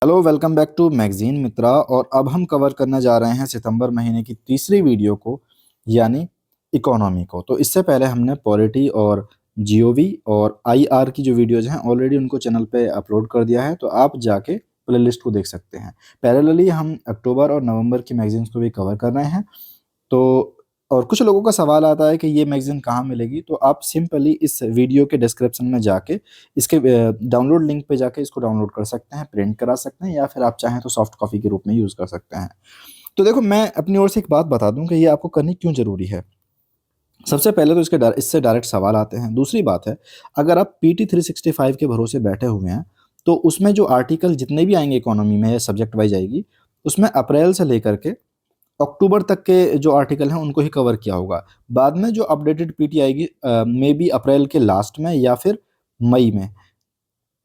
Hello, welcome back to magazine Mitra. और अब हम कवर करने जा रहे हैं सितंबर महीने की तीसरी वीडियो को, यानी इकोनॉमी को। तो इससे पहले हमने पॉलिटी और जीओवी और आईआर की जो वीडियोज हैं ऑलरेडी उनको चैनल पे अपलोड कर दिया है, तो आप जाके प्लेलिस्ट को देख सकते हैं। पैरेलली हम अक्टूबर और नवंबर की मैगजीन्स को भी कवर कर रहे हैं। तो और कुछ लोगों का सवाल आता है कि ये मैगजीन कहाँ मिलेगी, तो आप सिंपली इस वीडियो के डिस्क्रिप्शन में जाके इसके डाउनलोड लिंक पे जाके इसको डाउनलोड कर सकते हैं, प्रिंट करा सकते हैं, या फिर आप चाहें तो सॉफ्ट कॉपी के रूप में यूज़ कर सकते हैं। तो देखो, मैं अपनी ओर से एक बात बता दूं कि ये आपको करनी क्यों ज़रूरी है। सबसे पहले तो इससे डायरेक्ट सवाल आते हैं। दूसरी बात है, अगर आप पीटी 365 के भरोसे बैठे हुए हैं तो उसमें जो आर्टिकल जितने भी आएंगे इकोनॉमी में, सब्जेक्ट वाइज आएगी, उसमें अप्रैल से लेकर के अक्टूबर तक के जो आर्टिकल हैं उनको ही कवर किया होगा। बाद में जो अपडेटेड पीटी आएगी मे बी अप्रैल के लास्ट में या फिर मई में,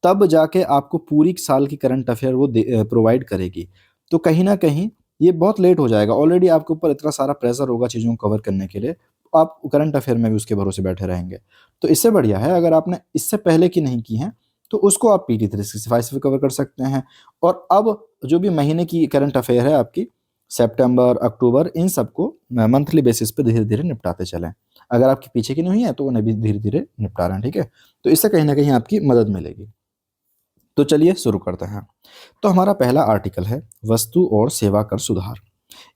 तब जाके आपको पूरी साल की करंट अफेयर वो प्रोवाइड करेगी। तो कहीं ना कहीं ये बहुत लेट हो जाएगा। ऑलरेडी आपके ऊपर इतना सारा प्रेशर होगा चीज़ों को कवर करने के लिए, आप करंट अफेयर में भी उसके भरोसे बैठे रहेंगे। तो इससे बढ़िया है, अगर आपने इससे पहले की नहीं की हैं तो उसको आप पीटी 365 से कवर कर सकते हैं। और अब जो भी महीने की करंट अफेयर है आपकी, सितंबर अक्टूबर, इन सबको मंथली बेसिस पे धीरे धीरे निपटाते चलें। अगर आपकी पीछे की नहीं हुई है तो उन्हें भी धीरे धीरे निपटा रहे हैं, ठीक है। तो इससे कहीं ना कहीं आपकी मदद मिलेगी। तो चलिए शुरू करते हैं। तो हमारा पहला आर्टिकल है वस्तु और सेवा कर सुधार,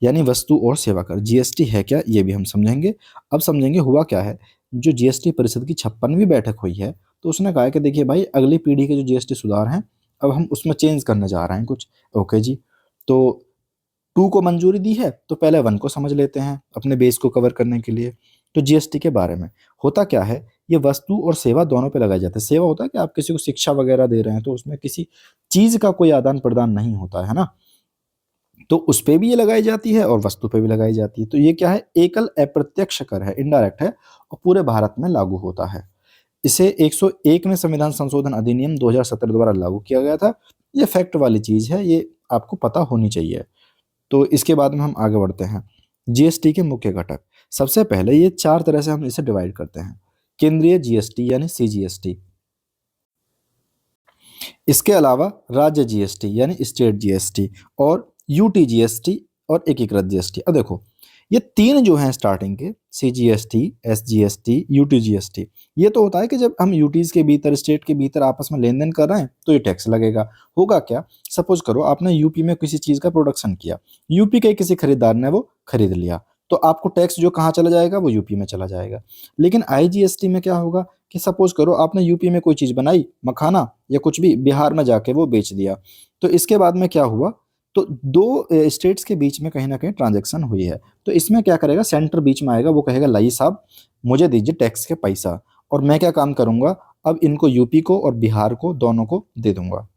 यानी वस्तु और सेवा कर। जीएसटी है क्या, ये भी हम समझेंगे। अब समझेंगे हुआ क्या है। जो जीएसटी परिषद की 56वीं बैठक हुई है, तो उसने कहा कि देखिए भाई, अगली पीढ़ी के जो जीएसटी सुधार हैं अब हम उसमें चेंज करने जा रहे हैं कुछ। ओके जी। तो 2 को मंजूरी दी है, तो पहले 1 को समझ लेते हैं अपने बेस को कवर करने के लिए। तो जीएसटी के बारे में होता क्या है, ये वस्तु और सेवा दोनों पे लगाया जाता है। सेवा होता है कि आप किसी को शिक्षा वगैरह दे रहे हैं, तो उसमें किसी चीज का कोई आदान प्रदान नहीं होता है ना, तो उस पे भी ये लगाई जाती है और वस्तु पे भी लगाई जाती है। तो ये क्या है, एकल अप्रत्यक्ष कर है, इनडायरेक्ट है, और पूरे भारत में लागू होता है। इसे 101 में संविधान संशोधन अधिनियम 2017 द्वारा लागू किया गया था। ये फैक्ट वाली चीज है, ये आपको पता होनी चाहिए। तो इसके बाद में हम आगे बढ़ते हैं। जीएसटी के मुख्य घटक, सबसे पहले ये 4 तरह से हम इसे डिवाइड करते हैं। केंद्रीय जीएसटी यानी सीजीएसटी, इसके अलावा राज्य जीएसटी यानी स्टेट जीएसटी, और यूटी जीएसटी और एकीकृत जीएसटी। अब देखो, ये 3 जो हैं स्टार्टिंग के, सीजीएसटी, एसजीएसटी, यूटी जीएसटी, ये तो होता है कि जब हम यूटीज के भीतर, स्टेट के भीतर आपस में लेन देन कर रहे हैं तो ये टैक्स लगेगा। होगा क्या, सपोज करो आपने यूपी में किसी चीज का प्रोडक्शन किया, यूपी के किसी खरीदार ने वो खरीद लिया, तो आपको टैक्स जो कहाँ चला जाएगा, वो यूपी में चला जाएगा। लेकिन आईजीएसटी में क्या होगा कि सपोज करो आपने यूपी में कोई चीज बनाई, मखाना या कुछ भी, बिहार में जाके वो बेच दिया, तो इसके बाद में क्या हुआ, तो 2 स्टेट्स के बीच में कहीं ना कहीं ट्रांजैक्शन हुई है। तो इसमें क्या करेगा, सेंटर बीच में आएगा, वो कहेगा लाइए साहब मुझे दीजिए टैक्स के पैसा, और मैं क्या काम करूंगा, अब इनको यूपी को और बिहार को दोनों को दे दूंगा।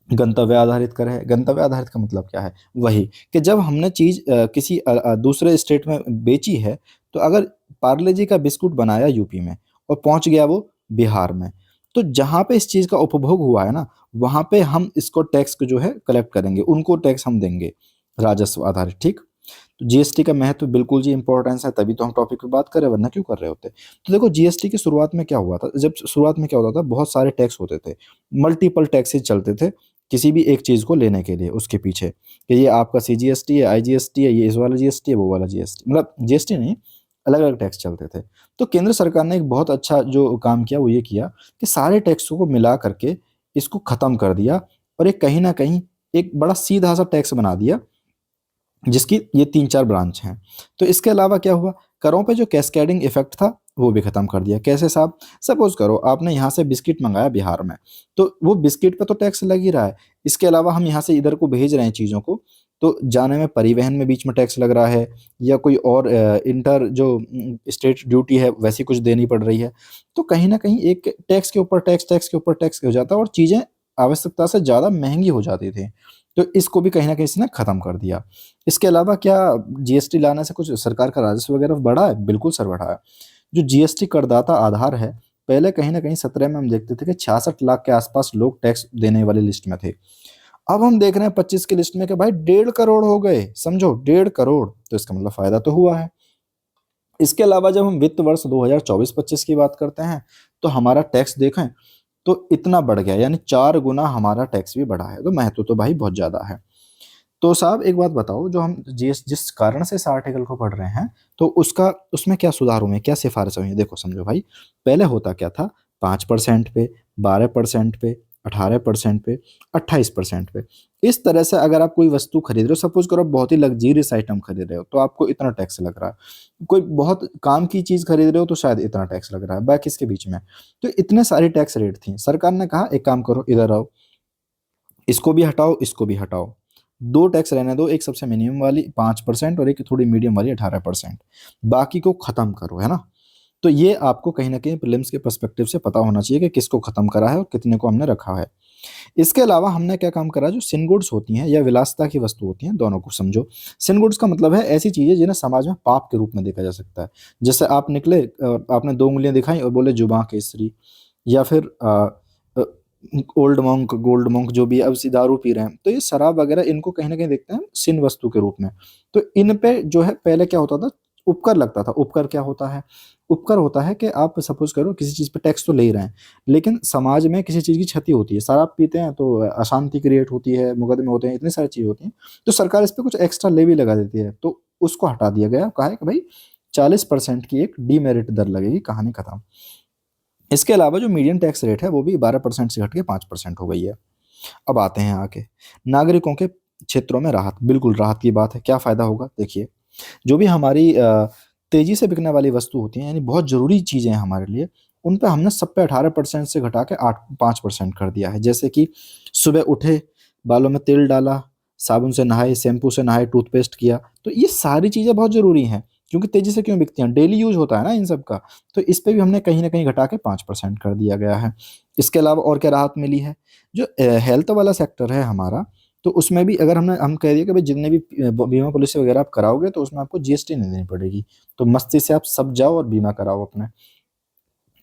गंतव्य आधारित कर है। गंतव्य आधारित का मतलब क्या है, वही कि जब हमने चीज किसी दूसरे स्टेट में बेची है, तो अगर पार्ले जी का बिस्कुट बनाया यूपी में और पहुंच गया वो बिहार में, तो जहां पे इस चीज का उपभोग हुआ है ना, वहां पे हम इसको टैक्स को जो है कलेक्ट करेंगे, उनको टैक्स हम देंगे, राजस्व आधारित, ठीक। तो जीएसटी का महत्व बिल्कुल जी इंपॉर्टेंस है, तभी तो हम टॉपिक पे बात कर रहे हैं, वरना क्यों कर रहे होते। तो देखो, जीएसटी की शुरुआत में क्या हुआ था, जब शुरुआत में क्या होता था, बहुत सारे टैक्स होते थे, मल्टीपल टैक्सेस चलते थे किसी भी एक चीज को लेने के लिए, उसके पीछे कि ये आपका सीजीएसटी है, आईजीएसटी है, ये इस वाला जीएसटी है, वो वाला जीएसटी, मतलब जीएसटी नहीं, अलग अलग टैक्स चलते थे। तो केंद्र सरकार ने एक बहुत अच्छा जो काम किया वो ये किया कि सारे टैक्सों को मिला करके इसको खत्म कर दिया, और एक कहीं ना कहीं एक बड़ा सीधा सा टैक्स बना दिया, जिसकी ये 3-4 ब्रांच हैं। तो इसके अलावा क्या हुआ, करों पे जो कैस्केडिंग इफेक्ट था वो भी खत्म कर दिया। कैसे साहब, सपोज करो आपने यहाँ से बिस्किट मंगाया बिहार में, तो वो बिस्किट पे तो टैक्स लग ही रहा है। इसके अलावा हम यहाँ से इधर को भेज रहे हैं चीज़ों को, तो जाने में परिवहन में बीच में टैक्स लग रहा है, या कोई और इंटर जो स्टेट ड्यूटी है वैसी कुछ देनी पड़ रही है। तो कहीं ना कहीं एक टैक्स के ऊपर टैक्स, टैक्स के ऊपर टैक्स हो जाता है, और चीज़ें आवश्यकता से ज़्यादा महंगी हो जाती थी। तो इसको भी कहीं ना कहीं इसने खत्म कर दिया। इसके अलावा क्या जीएसटी लाने से कुछ सरकार का राजस्व वगैरह बढ़ा है, बिल्कुल सर बढ़ा है। जो जीएसटी करदाता आधार है, पहले कहीं ना कहीं 17 में हम देखते थे कि 66 लाख के आसपास लोग टैक्स देने वाली लिस्ट में थे। अब हम देख रहे हैं 25 की लिस्ट में कि भाई 1.5 करोड़ हो गए, समझो 1.5 करोड़। तो इसका मतलब फायदा तो हुआ है। इसके अलावा जब हम वित्त वर्ष 2024-25 की बात करते हैं, तो हमारा टैक्स देखें तो इतना बढ़ गया, यानी 4 गुना हमारा टैक्स भी बढ़ा है। तो महत्व तो भाई बहुत ज्यादा है। तो साहब एक बात बताओ, जो हम जिस कारण से इस आर्टिकल को पढ़ रहे हैं, तो उसका उसमें क्या सुधार हुए, क्या सिफारिश हुई है? देखो समझो भाई, पहले होता क्या था, 5% पे, 12% पे, 18% पे, 28% पे, इस तरह से अगर आप कोई वस्तु खरीद रहे हो, सपोज करो आप बहुत ही लग्जीरियस आइटम खरीद रहे हो, तो आपको इतना टैक्स लग रहा है। कोई बहुत काम की चीज खरीद रहे हो तो शायद इतना टैक्स लग रहा है, बाकी इसके बीच में। तो इतने सारी टैक्स रेट थी, सरकार ने कहा एक काम करो, इधर आओ, इसको भी हटाओ, इसको भी हटाओ, दो टैक्स रहने दो, एक सबसे मिनिमम वाली 5% और एक थोड़ी मीडियम वाली 18%, बाकी को खत्म करो, है ना। तो ये आपको कहीं ना कहीं प्रीलिम्स के पर्सपेक्टिव से पता होना चाहिए कि किसको खत्म करा है और कितने को हमने रखा है। इसके अलावा हमने क्या काम करा, जो सिन गुड्स होती हैं या विलासिता की वस्तु होती हैं, दोनों को समझो। सिन गुड्स का मतलब है ऐसी चीजें जिन्हें समाज में पाप के रूप में देखा जा सकता है। जैसे आप निकले और आपने 2 उंगलियां दिखाई और बोले जुबां केसरी, या फिर ओल्ड मॉन्क, गोल्ड मॉन्क, जो भी अब सी दारू पी रहे हैं, तो ये शराब वगैरह, इनको कहीं ना कहीं देखते हैं सिन वस्तु के रूप में। तो इन पे जो है पहले क्या होता था, उपकर लगता था। उपकर क्या होता है? उपकर होता है कि आप सपोज करो किसी चीज पे टैक्स तो ले ही रहे हैं, लेकिन समाज में किसी चीज की क्षति होती है, शराब पीते हैं तो अशांति क्रिएट होती है, मुकदमे होते हैं, इतनी सारी चीजें होती हैं, तो सरकार इस पे कुछ एक्स्ट्रा लेवी लगा देती है, तो उसको हटा दिया गया। कहा है कि भाई 40% की एक डीमेरिट दर लगेगी, कहानी खत्म। इसके अलावा जो मीडियम टैक्स रेट है वो भी 12% से घट के 5% हो गई है। अब आते हैं आके नागरिकों के क्षेत्रों में राहत। बिल्कुल राहत की बात है, क्या फायदा होगा? देखिए, जो भी हमारी तेजी से बिकने वाली वस्तु होती हैं, यानी बहुत जरूरी चीजें हैं हमारे लिए, उन पे हमने सब पे 18% से घटा के 5% कर दिया है। जैसे कि सुबह उठे, बालों में तेल डाला, साबुन से नहाए, शैम्पू से नहाए, टूथपेस्ट किया, तो ये सारी चीजें बहुत जरूरी हैं, क्योंकि तेजी से क्यों बिकती हैं, डेली यूज होता है ना इन सब का। तो इस पे भी हमने कहीं ना कहीं घटा के 5% कर दिया गया है। इसके अलावा और क्या राहत मिली है, जो हेल्थ वाला सेक्टर है हमारा, तो उसमें भी अगर हम कह दिए कि भाई जितने भी बीमा पॉलिसी वगैरह आप कराओगे, तो उसमें आपको जीएसटी नहीं देनी पड़ेगी, तो मस्ती से आप सब जाओ और बीमा कराओ अपने।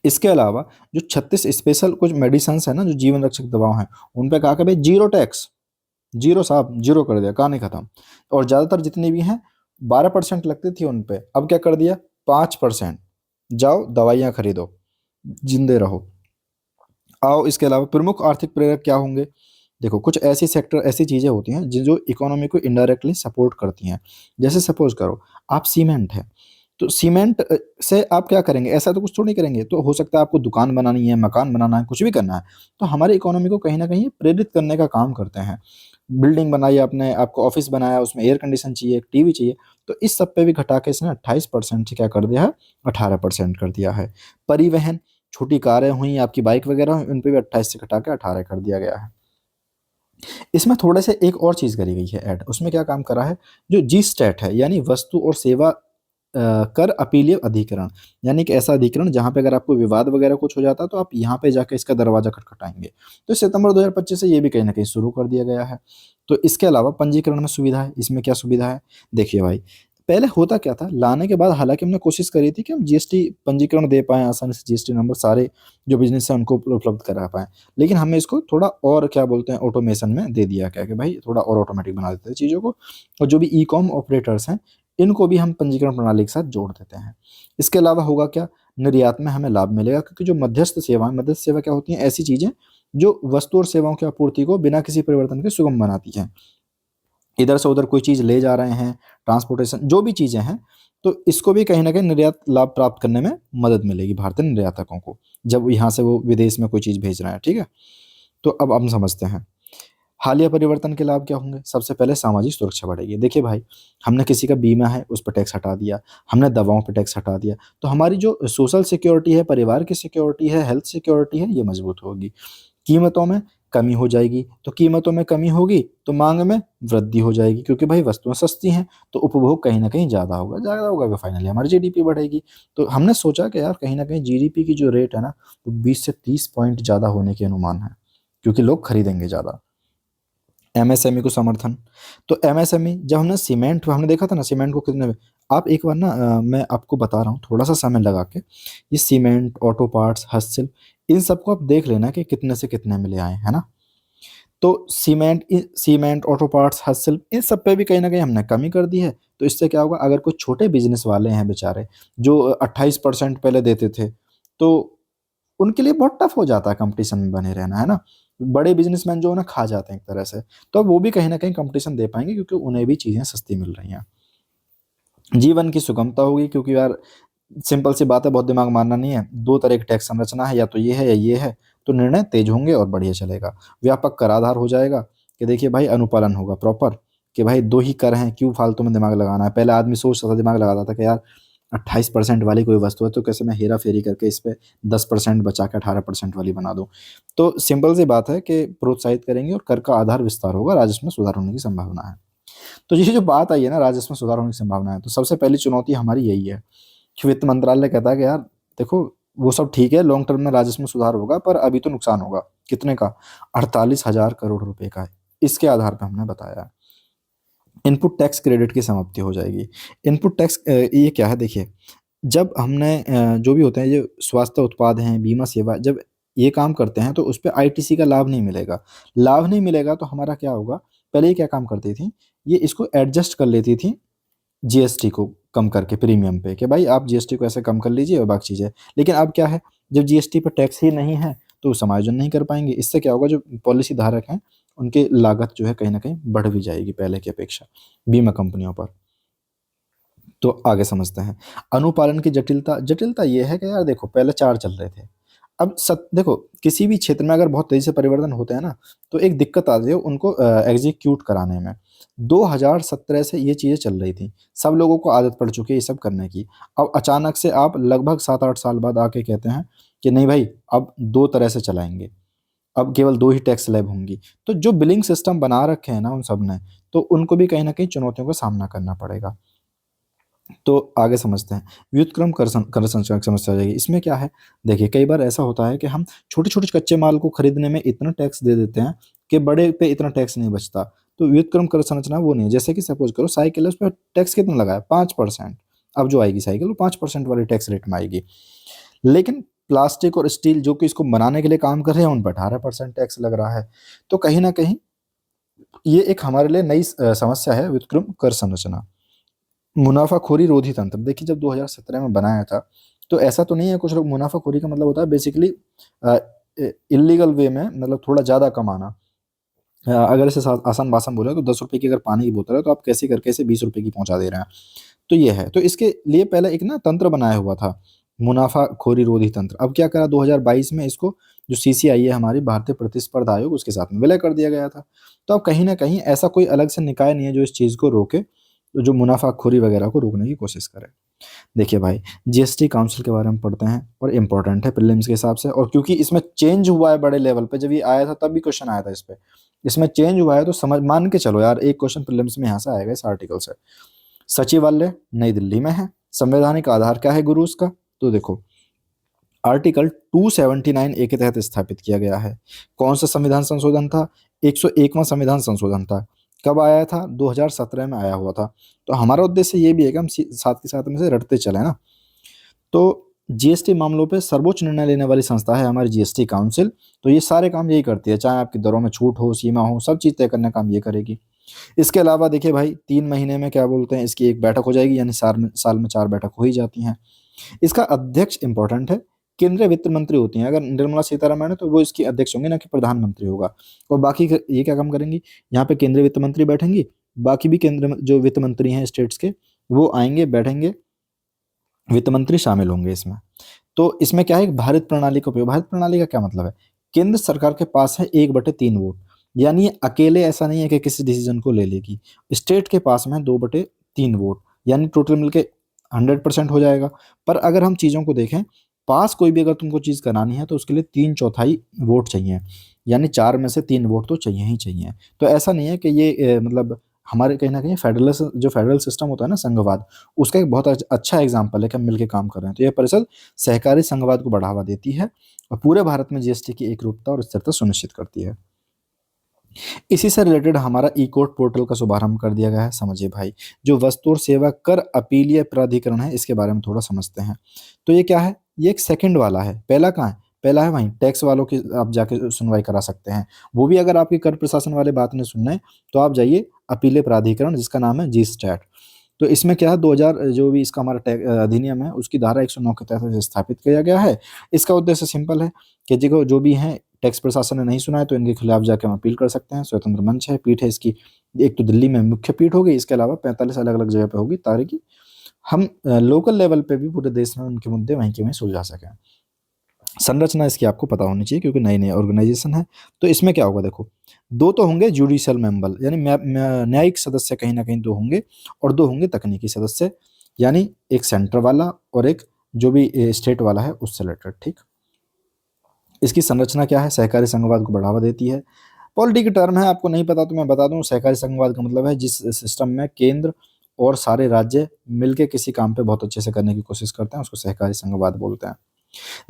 इसके अलावा जो 36 स्पेशल कुछ मेडिसिन है ना, जो जीवन रक्षक दवाओं हैं, उन पे कहा कि भाई जीरो टैक्स, जीरो साहब, जीरो कर दिया, कहानी खत्म। और ज्यादातर जितनी भी हैं, 12% लगती थी उन पे, अब क्या कर दिया, 5%। जाओ दवाइयाँ खरीदो, जिंदे रहो। आओ, इसके अलावा प्रमुख आर्थिक प्रेरक क्या होंगे? देखो, कुछ ऐसी सेक्टर, ऐसी चीजें होती हैं जो इकोनॉमी को इनडायरेक्टली सपोर्ट करती हैं। जैसे सपोज करो आप सीमेंट है, तो सीमेंट से आप क्या करेंगे, ऐसा तो कुछ थोड़ी नहीं करेंगे, तो हो सकता है आपको दुकान बनानी है, मकान बनाना है, कुछ भी करना है, तो हमारी इकोनॉमी को कहीं ना कहीं प्रेरित करने का काम करते हैं। बिल्डिंग बनाई आपने, आपको ऑफिस बनाया, उसमें एयर कंडीशन चाहिए, टीवी चाहिए, तो इस सब पे भी घटा के इसने 28% से क्या कर दिया है, 18% कर दिया है। परिवहन, छोटी कारें हुई, आपकी बाइक वगैरह हुई, उन पे भी 28 से घटा के 18 कर दिया गया है। इसमें थोड़े से एक और चीज करी गई है ऐड, उसमें क्या काम करा है, जो जी स्टैट है, यानी वस्तु और सेवा कर अपीलीय अधिकरण, यानी कि ऐसा अधिकरण जहां पे अगर आपको विवाद वगैरह कुछ हो जाता है, तो आप यहाँ पे जाके इसका दरवाजा खटखटाएंगे। तो सितंबर 2025 से ये भी कहीं ना कहीं शुरू कर दिया गया है। तो इसके अलावा पंजीकरण में सुविधा है, इसमें क्या सुविधा है? देखिए भाई, पहले होता क्या था, लाने के बाद हालांकि हमने कोशिश करी थी कि हम जीएसटी पंजीकरण दे पाएं आसानी से, जीएसटी नंबर सारे जो बिजनेस है उनको उपलब्ध करा पाएं, लेकिन हमने इसको थोड़ा और क्या बोलते हैं, ऑटोमेशन में दे दिया, क्या कि भाई थोड़ा और ऑटोमेटिक बना देते हैं चीज़ों को। और जो भी ई कॉम ऑपरेटर्स हैं, इनको भी हम पंजीकरण प्रणाली के साथ जोड़ देते हैं। इसके अलावा होगा क्या, निर्यात में हमें लाभ मिलेगा, क्योंकि जो मध्यस्थ सेवा, मध्यस्थ सेवा क्या होती है, ऐसी चीजें जो वस्तु और सेवाओं की आपूर्ति को बिना किसी परिवर्तन के सुगम बनाती हैं। इधर से उधर कोई चीज ले जा रहे हैं, ट्रांसपोर्टेशन, जो भी चीजें हैं, तो इसको भी कहीं ना कहीं निर्यात लाभ प्राप्त करने में मदद मिलेगी भारतीय निर्यातकों को, जब यहाँ से वो विदेश में कोई चीज भेज रहे हैं, ठीक है। तो अब हम समझते हैं हालिया परिवर्तन के लाभ क्या होंगे। सबसे पहले सामाजिक सुरक्षा बढ़ेगी। देखिए भाई, हमने किसी का बीमा है उस पर टैक्स हटा दिया, हमने दवाओं पर टैक्स हटा दिया, तो हमारी जो सोशल सिक्योरिटी है, परिवार की सिक्योरिटी है, हेल्थ सिक्योरिटी है, ये मजबूत होगी। कीमतों में कमी हो जाएगी, तो कीमतों में कमी होगी तो मांग में वृद्धि हो जाएगी, क्योंकि भाई वस्तुएं सस्ती हैं, तो उपभोग कहीं ना कहीं ज़्यादा होगा, ज़्यादा होगा तो फाइनली हमारी जीडीपी बढ़ेगी। तो हमने सोचा कि यार कहीं ना कहीं जीडीपी की जो रेट है ना, वो 20 से 30 पॉइंट ज़्यादा होने के अनुमान है, क्योंकि लोग खरीदेंगे ज़्यादा। एमएसएमई को समर्थन, तो एमएसएमई, जब हमने सीमेंट, हमने देखा था ना सीमेंट को कितने में, आप एक बार ना मैं आपको बता रहा हूँ थोड़ा सा समय लगा के, ये सीमेंट, ऑटो पार्ट्स, हस्तशिल्प, इन सबको आप देख लेना कि कितने से कितने में ले आए, है ना। तो सीमेंट, ऑटो पार्ट्स, हस्तशिल्प, इन सब पे भी कहीं ना कहीं हमने कमी कर दी है। तो इससे क्या होगा, अगर कोई छोटे बिजनेस वाले हैं बेचारे, जो 28% पहले देते थे, तो उनके लिए बहुत टफ हो जाता है कंपटीशन में बने रहना, है ना। बड़े बिजनेसमैन जो है ना खा जाते हैं एक तरह से, तो अब वो भी कहीं ना कहीं कंपटीशन दे पाएंगे क्योंकि उन्हें भी चीज़ें सस्ती मिल रही हैं। जीवन की सुगमता होगी, क्योंकि यार सिंपल सी बात है, बहुत दिमाग मारना नहीं है, दो तरह की टैक्स संरचना है, या तो ये है या ये है, तो निर्णय तेज होंगे और बढ़िया चलेगा। व्यापक कराधार हो जाएगा कि देखिए भाई अनुपालन होगा प्रॉपर, कि भाई दो ही कर हैं, क्यों फालतू में दिमाग लगाना है। पहले आदमी सोचता था, दिमाग लगाता था कि यार 28% वाली कोई वस्तु है तो कैसे मैं हेरा फेरी करके इस पे 10% बचा के 18% वाली बना दूं। तो सिंपल सी बात है कि प्रोत्साहित करेंगे और कर का आधार विस्तार होगा, राजस्व में सुधार होने की संभावना है। तो ये जो बात आई है ना, राजस्व में सुधार होने की संभावना है, तो सबसे पहली चुनौती हमारी यही है कि वित्त मंत्रालय कहता है कि यार देखो, वो सब ठीक है, लॉन्ग टर्म में राजस्व में सुधार होगा, पर अभी तो नुकसान होगा। कितने का? 48,000 करोड़ रुपए का है। इसके आधार पर हमने बताया है। इनपुट टैक्स क्रेडिट की समाप्ति हो जाएगी। इनपुट टैक्स ये क्या है देखिए, जब हमने जो भी होते हैं ये स्वास्थ्य उत्पाद हैं, बीमा सेवा, जब ये काम करते हैं तो उस पे आईटीसी का लाभ नहीं मिलेगा। लाभ नहीं मिलेगा तो हमारा क्या होगा, पहले ये क्या काम करती थी, ये इसको एडजस्ट कर लेती थी जीएसटी को कम करके प्रीमियम पे, कि भाई आप जीएसटी को ऐसे कम कर लीजिए और बाकी चीज़ें। लेकिन अब क्या है, जब जीएसटी पर टैक्स ही नहीं है तो समायोजन नहीं कर पाएंगे। इससे क्या होगा, जो पॉलिसी धारक हैं उनकी लागत जो है कहीं ना कहीं बढ़ भी जाएगी पहले की अपेक्षा बीमा कंपनियों पर। तो आगे समझते हैं अनुपालन की जटिलता। जटिलता ये है कि यार देखो, पहले चार चल रहे थे, अब देखो किसी भी क्षेत्र में अगर बहुत तेजी से परिवर्तन होते हैं ना, तो एक दिक्कत आती है उनको एग्जीक्यूट कराने में। 2017 से ये चीज़ें चल रही थी, सब लोगों को आदत पड़ चुकी है ये सब करने की। अब अचानक से आप लगभग 7-8 साल बाद आके कहते हैं कि नहीं भाई, अब दो तरह से चलाएंगे, अब केवल दो ही टैक्स स्लैब होंगी। तो जो बिलिंग सिस्टम बना रखे हैं ना उन सब ने, तो उनको भी कहीं ना कहीं चुनौतियों का सामना करना पड़ेगा। तो आगे समझते हैं व्युत्क्रम कर संचय की समस्या आ जाएगी। इसमें क्या है, देखिए कई बार ऐसा होता है कि हम छोटे छोटे कच्चे माल को खरीदने में इतना टैक्स दे देते हैं कि बड़े पे इतना टैक्स नहीं बचता। तो व्युत्क्रम कर संरचना वो नहीं है। जैसे कि सपोज करो साइकिल है, उस पर टैक्स कितना लगाया, 5%। अब जो आएगी साइकिल वो 5% वाली टैक्स रेट में आएगी। लेकिन प्लास्टिक और स्टील जो कि इसको बनाने के लिए काम कर रहे हैं, उन पर 18% टैक्स लग रहा है। तो कहीं ना कहीं ये एक हमारे लिए नई समस्या है, व्युत्क्रम कर संरचना। मुनाफाखोरी रोधी तंत्र, देखिए जब 2017 में बनाया था, तो ऐसा तो नहीं है, कुछ लोग, मुनाफाखोरी का मतलब होता है बेसिकली इलीगल वे में, मतलब थोड़ा ज़्यादा कमाना। अगर इसे आसान भाषा में बोले तो 10 रुपए की अगर पानी की बोतल है तो आप कैसे करके इसे 20 रुपए की पहुंचा दे रहे हैं। तो ये है, तो इसके लिए पहले एक ना तंत्र बनाया हुआ था, मुनाफाखोरी रोधी तंत्र। अब क्या करा, 2022 में इसको, जो सीसीआई है हमारी भारतीय प्रतिस्पर्धा आयोग, उसके साथ में विलय कर दिया गया था। तो अब कहीं ना कहीं ऐसा कोई अलग से निकाय नहीं है जो इस चीज़ को रोके, जो मुनाफाखोरी वगैरह को रोकने की कोशिश करे। देखिए भाई, जीएसटी काउंसिल के बारे में पढ़ते हैं, और इम्पोर्टेंट है प्रीलिम्स के हिसाब से, और क्योंकि इसमें चेंज हुआ है बड़े लेवल पे, जब ये आया था तब भी क्वेश्चन आया था इस पे, इसमें चेंज हुआ है तो समझ मान के चलो यार, एक क्वेश्चन प्रीलिम्स में यहाँ से आएगा इस आर्टिकल से। सचिवालय नई दिल्ली में है, संवैधानिक आधार क्या है गुरु उसका, तो देखो आर्टिकल 279 ए के तहत स्थापित किया गया है। कौन सा संविधान संशोधन था? 101वां संविधान संशोधन था। कब आया था? 2017 में आया हुआ था। तो हमारा उद्देश्य ये भी है कि हम साथ के साथ में से रटते चले ना। तो जीएसटी मामलों पे सर्वोच्च निर्णय लेने वाली संस्था है हमारी जीएसटी काउंसिल। तो ये सारे काम यही करती है, चाहे आपकी दरों में छूट हो, सीमा हो, सब चीज़ तय करने का काम ये करेगी। इसके अलावा देखिए भाई, 3 महीने में क्या बोलते हैं, इसकी एक बैठक हो जाएगी, यानी साल में 4 बैठक हो ही जाती हैं। इसका अध्यक्ष इंपॉर्टेंट है, केंद्रीय वित्त मंत्री होती हैं। अगर निर्मला सीतारमण है तो वो इसकी अध्यक्ष होंगे, ना कि प्रधानमंत्री होगा। और बाकी ये क्या काम करेंगी, यहाँ पे केंद्रीय वित्त मंत्री बैठेंगी, बाकी भी केंद्र जो वित्त मंत्री हैं स्टेट्स के, वो आएंगे बैठेंगे, वित्त मंत्री शामिल होंगे इसमें। तो इसमें क्या है, भारत प्रणाली का उपयोग। भारत प्रणाली का क्या मतलब है, केंद्र सरकार के पास है 1/3 वोट, यानी ये अकेले ऐसा नहीं है कि किसी डिसीजन को ले लेगी। स्टेट के पास में 2/3 वोट, यानी टोटल मिलके 100% हो जाएगा। पर अगर हम चीज़ों को देखें, पास कोई भी अगर तुमको चीज़ करानी है तो उसके लिए 3/4 वोट चाहिए, यानी 4 में से 3 वोट तो चाहिए ही चाहिए। तो ऐसा नहीं है कि ये मतलब हमारे कहीं ना कहीं फेडरल सिस्टम होता है ना, संघवाद, उसका एक बहुत अच्छा एग्जाम्पल है कि हम मिलकर काम कर रहे हैं। तो यह परिषद सहकारी संघवाद को बढ़ावा देती है और पूरे भारत में जीएसटी की एकरूपता और स्थिरता सुनिश्चित करती है। इसी से रिलेटेड हमारा ई कोर्ट पोर्टल का शुभारंभ कर दिया गया है। समझिए भाई, जो वस्तु और सेवा कर अपीलीय प्राधिकरण है, इसके बारे में थोड़ा समझते हैं। तो ये क्या है, ये एक सेकंड वाला है। पहला कहाँ है, पहला है वहीं टैक्स वालों की, आप जाके सुनवाई करा सकते हैं। वो भी अगर आपकी कर प्रशासन वाले बात नहीं सुन रहे, तो आप जाइए अपीलीय प्राधिकरण, जिसका नाम है जी स्टैट। तो इसमें क्या है, 2000 जो भी इसका हमारा अधिनियम है उसकी धारा 109 के तहत इसे स्थापित किया गया है। इसका उद्देश्य सिंपल है कि जो भी है टैक्स प्रशासन ने नहीं सुना है तो इनके खिलाफ जाकर हम अपील कर सकते हैं। स्वतंत्र मंच है, पीठ है इसकी, एक तो दिल्ली में मुख्य पीठ होगी, इसके अलावा 45 अलग अलग जगह पे होगी, ताकि हम लोकल लेवल पे भी पूरे देश में उनके मुद्दे वहीं के वहीं सुलझा सकें। संरचना इसकी आपको पता होनी चाहिए क्योंकि नई नई ऑर्गेनाइजेशन है। तो इसमें क्या होगा, देखो दो तो होंगे जुडिशियल मेंबर, यानी न्यायिक सदस्य कहीं ना कहीं दो होंगे, और दो होंगे तकनीकी सदस्य, यानी एक सेंटर वाला और एक जो भी स्टेट वाला है उससे रिलेटेड। ठीक, इसकी संरचना क्या है, सहकारी संघवाद को बढ़ावा देती है। पॉलिटी की टर्म है, आपको नहीं पता तो मैं बता दूं, सहकारी संघवाद का मतलब है जिस सिस्टम में केंद्र और सारे राज्य मिलके किसी काम पे बहुत अच्छे से करने की कोशिश करते हैं उसको सहकारी संघवाद बोलते हैं।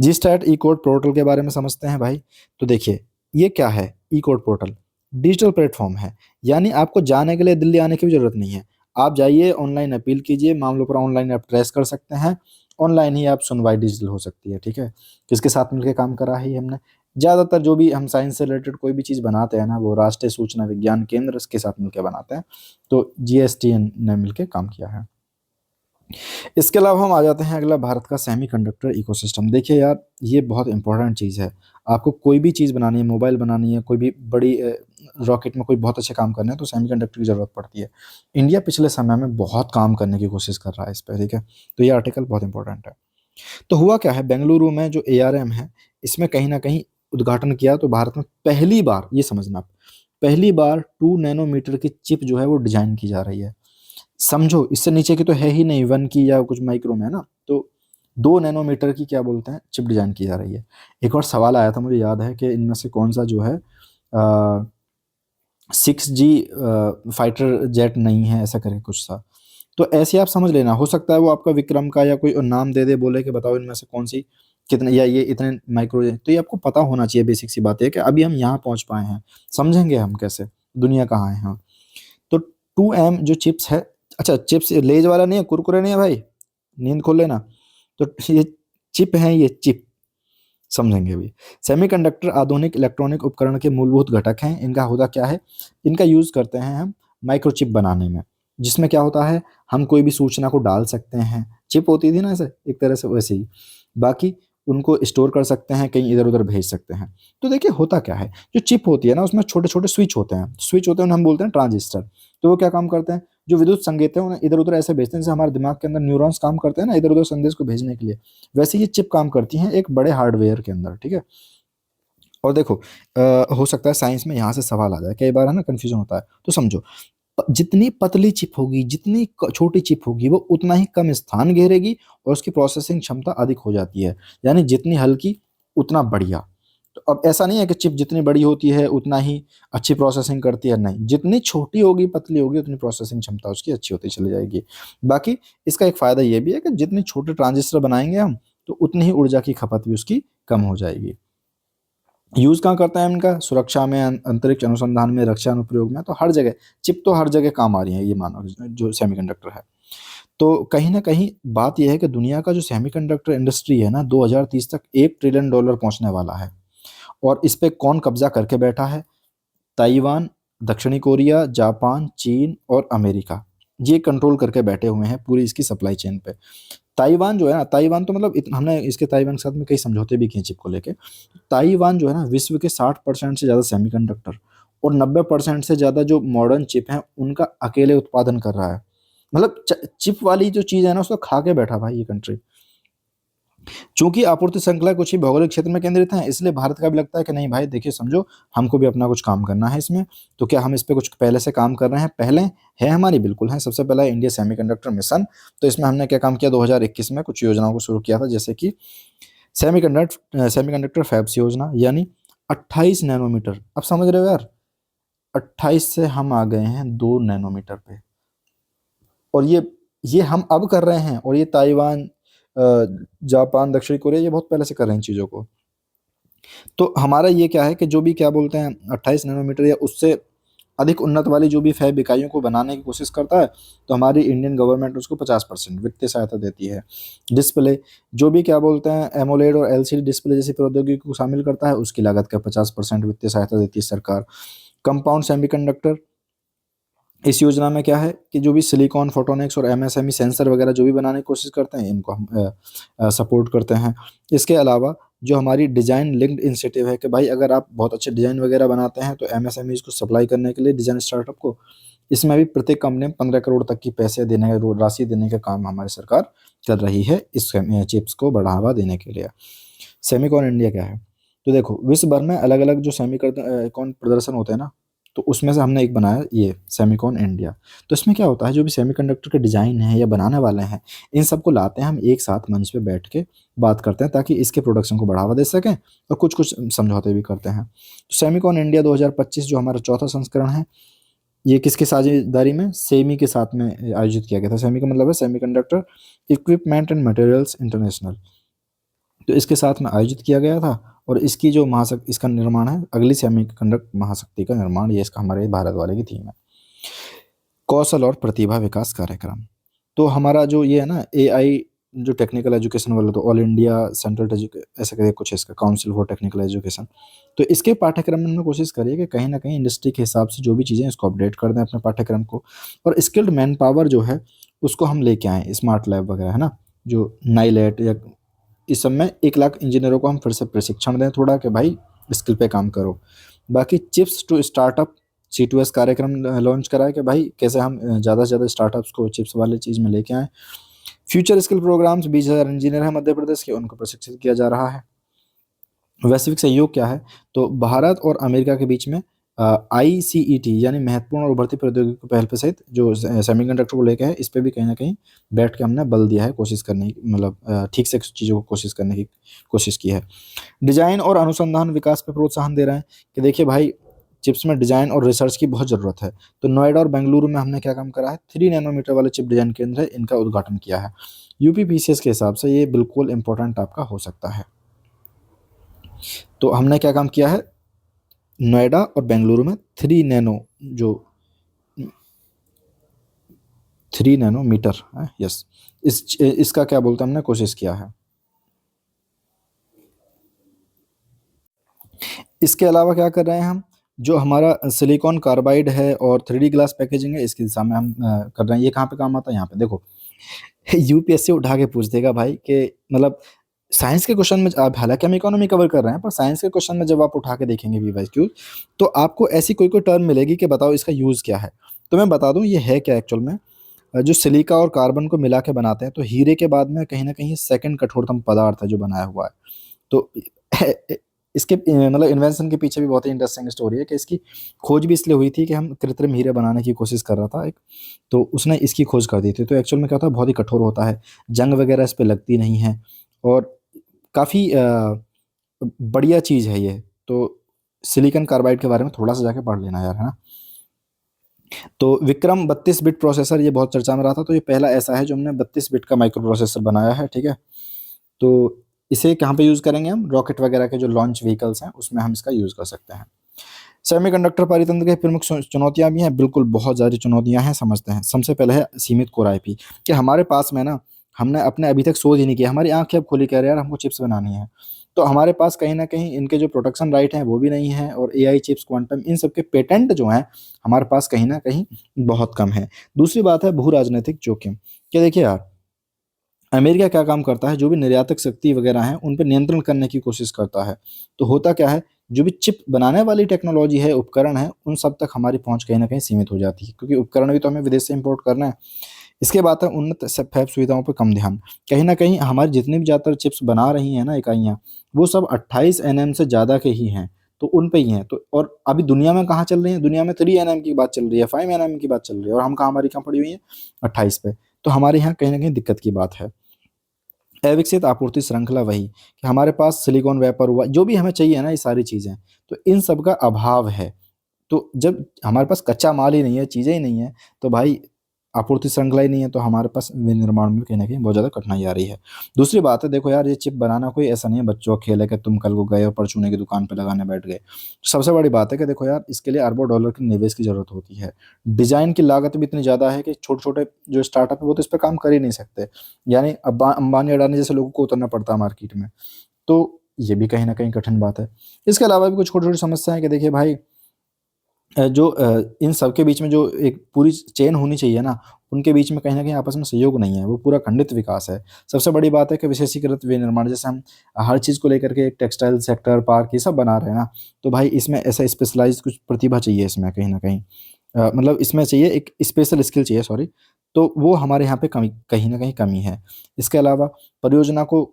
जी स्टैट ई कोड पोर्टल के बारे में समझते हैं भाई। तो देखिए ये क्या है, ई कोड पोर्टल डिजिटल प्लेटफॉर्म है, यानी आपको जाने के लिए दिल्ली आने की भी जरूरत नहीं है। आप जाइए, ऑनलाइन अपील कीजिए, मामलों पर ऑनलाइन आप ट्रेस कर सकते हैं, ऑनलाइन ही आप सुनवाई डिजिटल हो सकती है। ठीक है, किसके साथ मिलकर काम करा है हमने, ज़्यादातर जो भी हम साइंस से रिलेटेड कोई भी चीज़ बनाते हैं ना, वो राष्ट्रीय सूचना विज्ञान केंद्र के साथ मिलकर बनाते हैं, तो जीएसटीएन ने मिलकर काम किया है। इसके अलावा हम आ जाते हैं अगला, भारत का सेमीकंडक्टर इकोसिस्टम। देखिए यार ये बहुत इंपॉर्टेंट चीज़ है, आपको कोई भी चीज़ बनानी है, मोबाइल बनानी है, कोई भी बड़ी रॉकेट में कोई बहुत अच्छे काम करने हैं तो सेमीकंडक्टर की ज़रूरत पड़ती है। इंडिया पिछले समय में बहुत काम करने की कोशिश कर रहा है इस पर। ठीक है, तो ये आर्टिकल बहुत इंपॉर्टेंट है। तो हुआ क्या है, बेंगलुरु में जो एआरएम है इसमें कहीं ना कहीं उद्घाटन किया, तो भारत में पहली बार, ये समझना आप, पहली बार 2 नैनोमीटर की चिप जो है वो डिजाइन की जा रही है। समझो, इससे नीचे की तो है ही नहीं, 1 की या कुछ माइक्रो में है ना, तो 2 नैनोमीटर की क्या बोलते हैं चिप डिजाइन की जा रही है। एक और सवाल आया था मुझे याद है कि इनमें से कौन सा जो है 6G फाइटर जेट नहीं है, ऐसा करके कुछ था। तो ऐसे आप समझ लेना, हो सकता है वो आपका विक्रम का या कोई और नाम दे दे, बोले कि बताओ इनमें से कौन सी कितने, या ये इतने माइक्रो, तो ये आपको पता होना चाहिए। बेसिक सी बात है कि अभी हम यहाँ पहुंच पाए हैं, समझेंगे हम कैसे, दुनिया कहाँ है। हाँ, तो 2M जो चिप्स है, अच्छा चिप्स लेज वाला नहीं है, कुरकुरे नहीं है भाई, नींद खोल लेना। तो ये चिप है, ये चिप समझेंगे अभी। सेमीकंडक्टर आधुनिक इलेक्ट्रॉनिक उपकरण के मूलभूत घटक हैं। इनका होता क्या है, इनका यूज करते हैं हम माइक्रोचिप बनाने में, जिसमें क्या होता है, हम कोई भी सूचना को डाल सकते हैं, चिप होती थी ना ऐसे एक तरह से, वैसे ही बाकी उनको स्टोर कर सकते हैं, कहीं इधर उधर भेज सकते हैं। तो देखिए होता क्या है, जो चिप होती है ना उसमें छोटे छोटे स्विच होते हैं, स्विच होते हैं उन्हें हम बोलते हैं ट्रांजिस्टर। तो वो क्या काम करते हैं, जो विद्युत संकेत है उन्हें इधर उधर ऐसे भेजते हैं, जैसे हमारे दिमाग के अंदर न्यूरॉन्स काम करते हैं ना इधर उधर संदेश को भेजने के लिए, वैसे ये चिप काम करती हैं एक बड़े हार्डवेयर के अंदर। ठीक है, और देखो हो सकता है साइंस में यहाँ से सवाल आ जाए, कई बार है ना कंफ्यूजन होता है, तो समझो जितनी पतली चिप होगी, जितनी छोटी चिप होगी, वो उतना ही कम स्थान घेरेगी और उसकी प्रोसेसिंग क्षमता अधिक हो जाती है, यानी जितनी हल्की उतना बढ़िया। तो अब ऐसा नहीं है कि चिप जितनी बड़ी होती है उतना ही अच्छी प्रोसेसिंग करती है, नहीं, जितनी छोटी होगी पतली होगी उतनी प्रोसेसिंग क्षमता उसकी अच्छी होती चली जाएगी। बाकी इसका एक फायदा ये भी है कि जितने छोटे ट्रांजिस्टर बनाएंगे हम तो उतनी ही ऊर्जा की खपत भी उसकी कम हो जाएगी। यूज कहाँ करते हैं इनका, सुरक्षा में, अंतरिक्ष अनुसंधान में, रक्षा अनुप्रयोग में, तो हर जगह चिप तो हर जगह काम आ रही है, ये मानो जो सेमीकंडक्टर है। तो कहीं ना कहीं बात यह है कि दुनिया का जो सेमीकंडक्टर इंडस्ट्री है ना 2030 तक $1 ट्रिलियन पहुंचने वाला है। और इस पे कौन कब्जा करके बैठा है, ताइवान, दक्षिणी कोरिया, जापान, चीन और अमेरिका, ये कंट्रोल करके बैठे हुए हैं पूरी इसकी सप्लाई चेन पे। ताइवान जो है ना, ताइवान तो मतलब हमने इसके ताइवान के साथ में कई समझौते भी किए चिप को लेके। ताइवान जो है ना विश्व के 60% से ज़्यादा सेमीकंडक्टर और 90% से ज़्यादा जो मॉडर्न चिप हैं उनका अकेले उत्पादन कर रहा है। मतलब चिप वाली जो चीज़ है ना उसको खा के बैठा भाई ये कंट्री। चूंकि आपूर्ति श्रृंखला कुछ ही भौगोलिक क्षेत्र में केंद्रित है, इसलिए भारत का भी लगता है कि नहीं भाई देखिए समझो, हमको भी अपना कुछ काम करना है इसमें। तो क्या हम इस पे कुछ पहले से काम कर रहे हैं, पहले है हमारी, बिल्कुल है। सबसे पहला है इंडिया सेमीकंडक्टर मिशन। तो इसमें हमने क्या काम किया, 2021 में कुछ योजनाओं को शुरू किया था, जैसे कि सेमीकंडक्टर फैब्स योजना, यानी 28 नैनोमीटर। अब समझ रहे हो यार, 28 से हम आ गए हैं 2 नैनोमीटर पे, और ये हम अब कर रहे हैं, और ये ताइवान, जापान, दक्षिण कोरिया ये बहुत पहले से कर रहे हैं इन चीज़ों को। तो हमारा ये क्या है कि जो भी क्या बोलते हैं 28 नैनोमीटर या उससे अधिक उन्नत वाली जो भी फैब इकाइयों को बनाने की कोशिश करता है, तो हमारी इंडियन गवर्नमेंट उसको 50% वित्तीय सहायता देती है। डिस्प्ले, जो भी क्या बोलते हैं एमोलेड और एलसीडी डिस्प्ले जैसी प्रौद्योगिकी को शामिल करता है, उसकी लागत का 50% वित्तीय सहायता देती है सरकार। कंपाउंड सेमीकंडक्टर, इस योजना में क्या है कि जो भी सिलिकॉन फोटोनिक्स और एमएसएमई सेंसर वगैरह जो भी बनाने की कोशिश करते हैं, इनको हम सपोर्ट करते हैं। इसके अलावा जो हमारी डिज़ाइन लिंक्ड इंसेटिव है कि भाई अगर आप बहुत अच्छे डिज़ाइन वगैरह बनाते हैं तो एमएसएमईज को सप्लाई करने के लिए डिज़ाइन स्टार्टअप को, इसमें भी प्रत्येक कंपनी में 15 करोड़ तक की पैसे देने का राशि देने का काम हमारी सरकार कर रही है इस चिप्स को बढ़ावा देने के लिए। सेमिकॉन इंडिया क्या है? तो देखो, विश्व भर में अलग अलग जो सेमिकॉन प्रदर्शन होते हैं ना, तो उसमें से हमने एक बनाया ये सेमिकॉन इंडिया। तो इसमें क्या होता है, जो भी सेमीकंडक्टर के डिज़ाइन है या बनाने वाले हैं, इन सबको लाते हैं हम एक साथ मंच पे बैठ के बात करते हैं ताकि इसके प्रोडक्शन को बढ़ावा दे सकें, और कुछ कुछ समझौते भी करते हैं। तो सेमिकॉन इंडिया 2025 जो हमारा चौथा संस्करण है, ये किसकी साझेदारी में? सेमी के साथ में आयोजित किया गया था। सेमी का मतलब है semiconductor equipment and materials international. तो इसके साथ में आयोजित किया गया था, और इसकी जो महाशक्ति, इसका निर्माण है अगली सेमीकंडक्टर महाशक्ति का निर्माण, ये इसका हमारे भारत वाले की थीम है। कौशल और प्रतिभा विकास कार्यक्रम, तो हमारा जो ये है ना एआई जो टेक्निकल एजुकेशन वाला, तो ऑल इंडिया सेंट्रल ऐसा करके कुछ है इसका, काउंसिल फॉर टेक्निकल एजुकेशन। तो इसके पाठ्यक्रम में हमने कोशिश करी है कि कहीं ना कहीं इंडस्ट्री के हिसाब से जो भी चीज़ें इसको अपडेट कर दें अपने पाठ्यक्रम को, और स्किल्ड मैन पावर जो है उसको हम लेके आएँ, स्मार्ट लैब वगैरह है ना, जो नाइलेट या इस सब में 1 लाख इंजीनियरों को हम फिर से प्रशिक्षण दें थोड़ा कि भाई स्किल पे काम करो। बाकी चिप्स टू स्टार्टअप C2S कार्यक्रम लॉन्च करा है कि भाई कैसे हम ज़्यादा से ज़्यादा स्टार्टअप्स को चिप्स वाले चीज़ में लेके आएँ। फ्यूचर स्किल प्रोग्राम्स 20,000 इंजीनियर हैं मध्य प्रदेश के, उनको प्रशिक्षित किया जा रहा है। वैश्विक सहयोग क्या है? तो भारत और अमेरिका के बीच में ICET यानी महत्वपूर्ण और उभरती प्रौद्योगिकी को पहल पे सहित जो सेमीकंडक्टर को लेके है, इस पे भी कहीं ना कहीं बैठ के हमने बल दिया है, कोशिश करने की, मतलब ठीक से चीज़ों को कोशिश करने की कोशिश की है। डिजाइन और अनुसंधान विकास पे प्रोत्साहन दे रहे हैं कि देखिए भाई चिप्स में डिजाइन और रिसर्च की बहुत ज़रूरत है। तो नोएडा और बेंगलुरु में हमने क्या काम करा है, 3 नैनोमीटर वाले चिप डिजाइन केंद्र है, इनका उद्घाटन किया है। UPPCS के हिसाब से ये बिल्कुल इंपॉर्टेंट आपका हो सकता है। तो हमने क्या काम किया है, नोएडा और बेंगलुरु में 3 नैनोमीटर है, यस, इसका क्या बोलते हैं हमने कोशिश किया है। इसके अलावा क्या कर रहे हैं हम, जो हमारा सिलिकॉन कार्बाइड है और 3D ग्लास पैकेजिंग है, इसकी दिशा में हम कर रहे हैं। ये कहाँ पे काम आता है? यहाँ पे देखो, यूपीएससी उठा के पूछ देगा भाई कि मतलब साइंस के क्वेश्चन में, आप हालांकि हम इकोनॉमी कवर कर रहे हैं, पर साइंस के क्वेश्चन में जब आप उठा के देखेंगे VYQ, तो आपको ऐसी कोई कोई टर्म मिलेगी कि बताओ इसका यूज़ क्या है। तो मैं बता दूं ये है क्या एक्चुअल में। जो सिलिका और कार्बन को मिला के बनाते हैं, तो हीरे के बाद में कहीं ना कहीं सेकंड कठोरतम पदार्थ है जो बनाया हुआ है। तो इसके मतलब इन्वेंशन के पीछे भी बहुत ही इंटरेस्टिंग स्टोरी है कि इसकी खोज भी इसलिए हुई थी कि हम कृत्रिम हीरे बनाने की कोशिश कर रहा था एक, तो उसने इसकी खोज कर दी थी। तो एक्चुअल में क्या होता है, बहुत ही कठोर होता है, जंग वगैरह इस पे लगती नहीं है, और काफ़ी बढ़िया चीज़ है ये। तो सिलिकॉन कार्बाइड के बारे में थोड़ा सा जाके पढ़ लेना यार, है ना। तो विक्रम 32 बिट प्रोसेसर ये बहुत चर्चा में रहा था, तो ये पहला ऐसा है जो हमने 32 बिट का माइक्रो प्रोसेसर बनाया है, ठीक है। तो इसे कहाँ पे यूज़ करेंगे हम, रॉकेट वगैरह के जो लॉन्च व्हीकल्स हैं उसमें हम इसका यूज़ कर सकते हैं। सेमीकंडक्टर परितंत्र के प्रमुख चुनौतियां भी हैं, बिल्कुल बहुत ज़्यादा चुनौतियां हैं, समझते हैं। सबसे पहले है सीमित कोर IP, कि हमारे पास में ना, हमने अपने अभी तक सोच ही नहीं किया, हमारी आंखें अब खोली कह रहे यार हमको चिप्स बनानी है, तो हमारे पास कहीं ना कहीं इनके जो प्रोटेक्शन राइट हैं वो भी नहीं है, और AI चिप्स, क्वांटम, इन सब के पेटेंट जो हैं हमारे पास कहीं ना कहीं बहुत कम है। दूसरी बात है भू राजनीतिक जोखिम, कि देखिए यार अमेरिका क्या काम करता है, जो भी निर्यातक शक्ति वगैरह हैं उन पर नियंत्रण करने की कोशिश करता है। तो होता क्या है, जो भी चिप बनाने वाली टेक्नोलॉजी है, उपकरण है, उन सब तक हमारी पहुंच कहीं ना कहीं सीमित हो जाती है, क्योंकि उपकरण भी तो हमें विदेश से इंपोर्ट करना है। इसके बाद है उन्नत फैब सुविधाओं पर कम ध्यान, कहीं ना कहीं हमारी जितनी भी ज़्यादातर चिप्स बना रही हैं ना इकाइयाँ, वो सब 28 nm से ज़्यादा के ही हैं, तो उन पे ही हैं। तो और अभी दुनिया में कहाँ चल रही है, दुनिया में 3 nm की बात चल रही है, 5 nm की बात चल रही है, और हम कहाँ, हमारी कहाँ पड़ी हुई है 28 पे। तो हमारे यहाँ कहीं ना कहीं दिक्कत की बात है। अविकसित आपूर्ति श्रृंखला, वही कि हमारे पास सिलिकॉन वेपर हुआ, जो भी हमें चाहिए ना ये सारी चीज़ें, तो इन सब का अभाव है। तो जब हमारे पास कच्चा माल ही नहीं है, चीज़ें ही नहीं है, तो भाई आपूर्ति श्रृंखला ही नहीं है, तो हमारे पास विनिर्माण में कहीं ना कहीं बहुत ज़्यादा कठिनाई आ रही है। दूसरी बात है, देखो यार ये चिप बनाना कोई ऐसा नहीं है बच्चों का खेल है कि तुम कल को गए और परचूने की दुकान पर लगाने बैठ गए। सबसे बड़ी बात है कि देखो यार इसके लिए अरबों डॉलर के निवेश की ज़रूरत होती है, डिज़ाइन की लागत भी इतनी ज़्यादा है कि छोटे छोटे जो स्टार्टअप है वो तो इस पर काम कर ही नहीं सकते, यानी अंबानी अडानी जैसे लोगों को उतरना पड़ता है मार्केट में। तो ये भी कहीं ना कहीं कठिन बात है। इसके अलावा भी कुछ छोटी छोटी समस्या है कि देखिए भाई इन सब के बीच में जो एक पूरी चेन होनी चाहिए ना, उनके बीच में कहीं न कहीं आपस में सहयोग नहीं है, वो पूरा खंडित विकास है। सबसे बड़ी बात है कि विशेषीकृत विनिर्माण, जैसे हम हर चीज़ को लेकर के एक टेक्सटाइल सेक्टर, पार्क ये सब बना रहे हैं ना, तो भाई इसमें ऐसा स्पेशलाइज़्ड कुछ प्रतिभा चाहिए इसमें कहीं न कहीं। मतलब इसमें चाहिए एक स्पेशल स्किल चाहिए, सॉरी, तो वो हमारे यहाँ पे कमी, कहीं न कहीं कमी है। इसके अलावा परियोजना को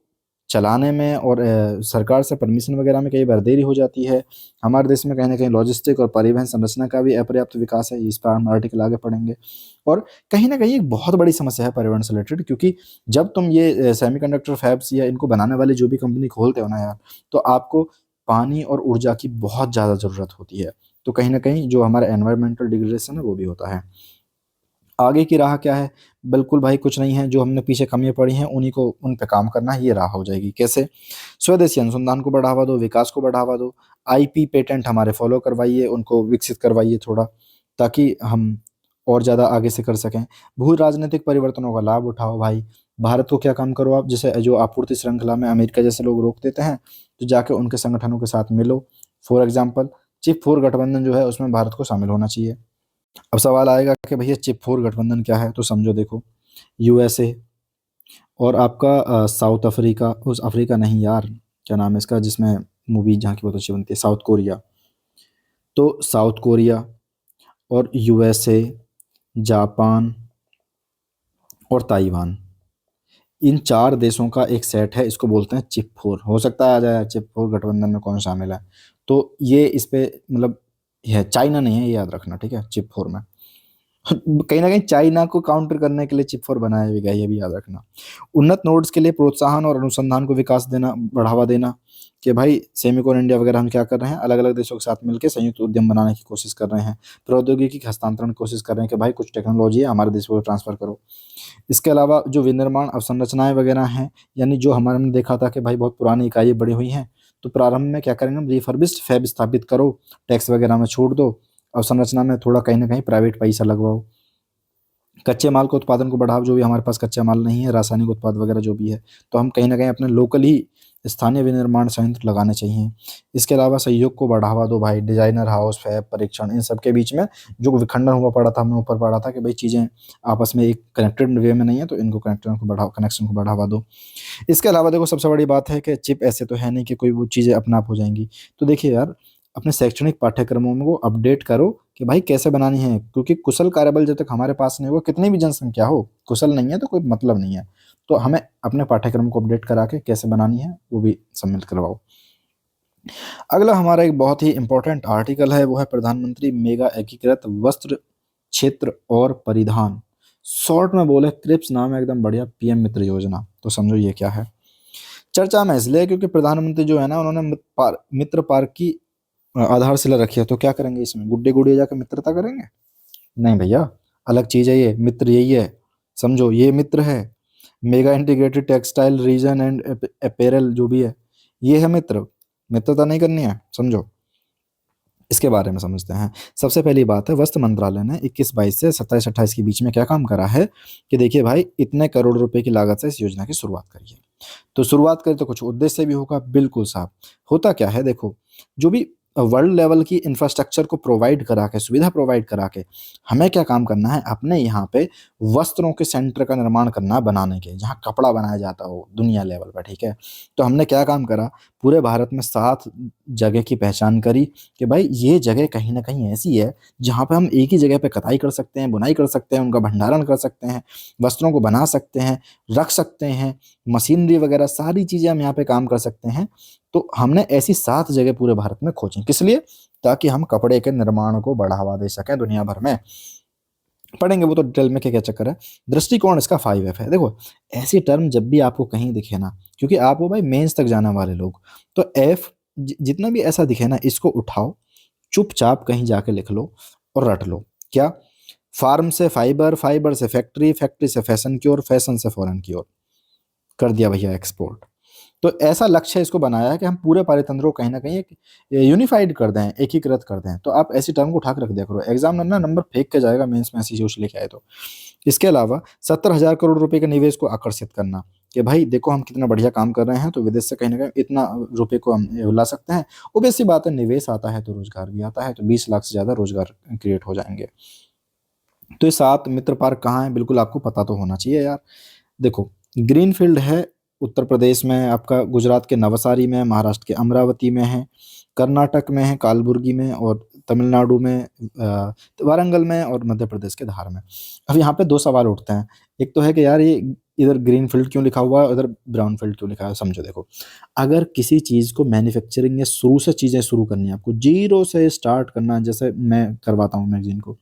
चलाने में और सरकार से परमिशन वगैरह में कई बार देरी हो जाती है। हमारे देश में कहीं न कहीं लॉजिस्टिक और परिवहन संरचना का भी अपर्याप्त विकास है, इस पर हम आर्टिकल आगे पढ़ेंगे। और कहीं न कहीं एक बहुत बड़ी समस्या है परिवहन से रिलेटेड, क्योंकि जब तुम ये सेमीकंडक्टर फैब्स या इनको बनाने वाली जो भी कंपनी खोलते हो ना यार, तो आपको पानी और ऊर्जा की बहुत ज़्यादा ज़रूरत होती है। तो कहीं न कहीं जो हमारा एनवायरमेंटल डिग्रेडेशन है वो भी होता है। आगे की राह क्या है? बिल्कुल भाई कुछ नहीं है, जो हमने पीछे कमियाँ पड़ी हैं उन्हीं को, उन पे काम करना है, ये राह हो जाएगी। कैसे? स्वदेशी अनुसंधान को बढ़ावा दो, विकास को बढ़ावा दो, आईपी पेटेंट हमारे फॉलो करवाइए, उनको विकसित करवाइए थोड़ा, ताकि हम और ज़्यादा आगे से कर सकें। भू राजनीतिक परिवर्तनों का लाभ उठाओ भाई। भारत को क्या काम करो आप, जैसे जो आपूर्ति श्रृंखला में अमेरिका जैसे लोग रोक देते हैं, तो जाके उनके संगठनों के साथ मिलो। फॉर एग्ज़ाम्पल चिप 4 गठबंधन जो है उसमें भारत को शामिल होना चाहिए। अब सवाल आएगा कि भैया चिप 4 गठबंधन क्या है? तो समझो देखो, यूएसए और आपका साउथ अफ्रीका, उस अफ्रीका नहीं यार, क्या नाम है इसका जिसमें मूवी जहाँ की बहुत अच्छी बनती है, साउथ कोरिया। तो साउथ कोरिया और यूएसए, जापान और ताइवान, इन 4 देशों का एक सेट है, इसको बोलते हैं चिप 4। हो सकता है आ जाए चिप 4 गठबंधन में कौन शामिल है। तो ये इस पे मतलब है, चाइना नहीं है, ये याद रखना, ठीक है? चिप 4 में कहीं न कहीं चाइना को काउंटर करने के लिए चिप 4 बनाया भी गया, ये भी याद रखना। उन्नत नोड्स के लिए प्रोत्साहन और अनुसंधान को विकास देना, बढ़ावा देना, कि भाई सेमिकोन इंडिया वगैरह हम क्या कर रहे हैं, अलग-अलग देशों के साथ मिलके संयुक्त उद्यम बनाने की कोशिश कर रहे हैं। प्रौद्योगिकी के हस्तांतरण की कोशिश कर रहे हैं कि भाई कुछ टेक्नोलॉजी है हमारे देश को ट्रांसफ़र करो। इसके अलावा जो विनिर्माण अवसंरचनाएँ वगैरह हैं, यानी जो हमारे हमने देखा था कि भाई बहुत पुरानी इकाइयाँ बड़ी हुई हैं, तो प्रारंभ में क्या करेंगे हम, रिफर्बिश्ड फैब स्थापित करो, टैक्स वगैरह में छूट दो, अवसंरचना में थोड़ा कहीं न कहीं प्राइवेट पैसा लगवाओ। कच्चे माल के उत्पादन को बढ़ाओ, जो भी हमारे पास कच्चा माल नहीं है, रासायनिक उत्पाद वगैरह जो भी है, तो हम कहीं न कहीं अपने लोकल ही स्थानीय विनिर्माण संयंत्र लगाने चाहिए। इसके अलावा सहयोग को बढ़ावा दो भाई, डिज़ाइनर हाउस, फैब, परीक्षण, इन सब के बीच में जो विखंडन हुआ पड़ा था, हमने ऊपर पढ़ा था कि भाई चीज़ें आपस में एक कनेक्टेड वे में नहीं है, तो इनको कनेक्शन को बढ़ावा दो। इसके अलावा देखो सबसे बड़ी बात है कि चिप ऐसे तो है नहीं कि कोई वो चीज़ें अपने आप हो जाएँगी। तो देखिए यार, अपने शैक्षणिक पाठ्यक्रमों में वो अपडेट करो कि भाई कैसे बनानी है, क्योंकि कुशल कार्यबल जब तक हमारे पास नहीं होगा, कितनी भी जनसंख्या हो, कुशल नहीं है तो कोई मतलब नहीं है। तो हमें अपने पाठ्यक्रम को अपडेट करा के कैसे बनानी है वो भी सम्मिलित करवाओ। अगला हमारा एक बहुत ही इम्पोर्टेंट आर्टिकल है, वो है प्रधानमंत्री मेगा एकीकृत वस्त्र क्षेत्र और परिधान, शॉर्ट में बोले क्रिप्स नाम है, एकदम बढ़िया, पीएम मित्र योजना। तो समझो ये क्या है। चर्चा में इसलिए क्योंकि प्रधानमंत्री जो है ना, उन्होंने मित्र पार्क की आधारशिला रखी है। तो क्या करेंगे इसमें, गुड्डे गुड़िया जाकर मित्रता करेंगे? नहीं भैया, अलग चीज़ है ये। मित्र यही है, समझो ये मित्र है। Mega integrated textile reason and apparel जो भी है, ये है मित्र। मित्रता नहीं करनी है, समझो। इसके बारे में समझते हैं। सबसे पहली बात है, वस्त्र मंत्रालय ने 21-22 से 27-28 के बीच में क्या काम करा है कि देखिए भाई, इतने करोड़ रुपए की लागत से इस योजना की शुरुआत करी है। तो शुरुआत करें तो कुछ उद्देश्य भी होगा, बिल्कुल साहब। होता क्या है देखो, जो भी वर्ल्ड लेवल की इंफ्रास्ट्रक्चर को प्रोवाइड करा के, सुविधा प्रोवाइड करा के, हमें क्या काम करना है, अपने यहाँ पे वस्त्रों के सेंटर का निर्माण करना है, बनाने के, जहाँ कपड़ा बनाया जाता हो दुनिया लेवल पर, ठीक है? तो हमने क्या काम करा, पूरे भारत में 7 जगह की पहचान करी कि भाई ये जगह कहीं न कहीं ऐसी है, जहाँ पे हम एक ही जगह पे कताई कर सकते हैं, बुनाई कर सकते हैं, उनका भंडारण कर सकते हैं, वस्त्रों को बना सकते हैं, रख सकते हैं, मशीनरी वगैरह सारी चीज़ें हम यहाँ पे काम कर सकते हैं। तो हमने ऐसी 7 जगह पूरे भारत में खोजी, किस लिए? ताकि हम कपड़े के निर्माण को बढ़ावा दे सकें दुनिया भर में। पढ़ेंगे वो तो डिटेल में क्या-क्या चक्कर है। दृष्टिकोण इसका 5F है। देखो, ऐसी टर्म जब भी आपको कहीं दिखे ना, क्योंकि आप हो भाई मेंस तक जाने वाले लोग, तो एफ जितना भी ऐसा दिखे ना, इसको उठाओ, चुपचाप कहीं जाके लिख लो और रट लो। क्या? फार्म से फाइबर, फाइबर से फैक्ट्री, फैक्ट्री से फैशन की ओर, फैशन से फॉरेन की ओर। कर दिया भैया एक्सपोर्ट। तो ऐसा लक्ष्य इसको बनाया है कि हम पूरे पारितंत्र को कहीं ना कहीं एक यूनिफाइड कर दें, एकीकृत कर दें। तो आप ऐसी टर्म को उठा के रख दिया करो, एग्जाम में ना नंबर फेंक के जाएगा मेंस में ऐसी सोच लेके आए तो। इसके अलावा 70,000 करोड़ रुपए के निवेश को आकर्षित करना, कि भाई देखो हम कितना बढ़िया काम कर रहे हैं, तो विदेश से कहीं ना कहीं इतना रुपए को हम ला सकते हैं। obvious सी बात है, निवेश आता है तो रोजगार भी आता है, तो 20 लाख से ज्यादा रोजगार क्रिएट हो जाएंगे। तो ये 7 मित्र पार्क कहाँ है, बिल्कुल आपको पता तो होना चाहिए यार। देखो, ग्रीनफील्ड है उत्तर प्रदेश में आपका, गुजरात के नवसारी में, महाराष्ट्र के अमरावती में है, कर्नाटक में है कालबुर्गी में, और तमिलनाडु में वारंगल में, और मध्य प्रदेश के धार में। अब यहाँ पे दो सवाल उठते हैं। एक तो है कि यार ये इधर ग्रीनफील्ड क्यों लिखा हुआ है, उधर ब्राउनफील्ड क्यों लिखा है। समझो, देखो, अगर किसी चीज को मैन्युफैक्चरिंग या शुरू से चीजें शुरू करनी है, आपको जीरो से स्टार्ट करना है, जैसे मैं करवाता हूँ मैगजीन को,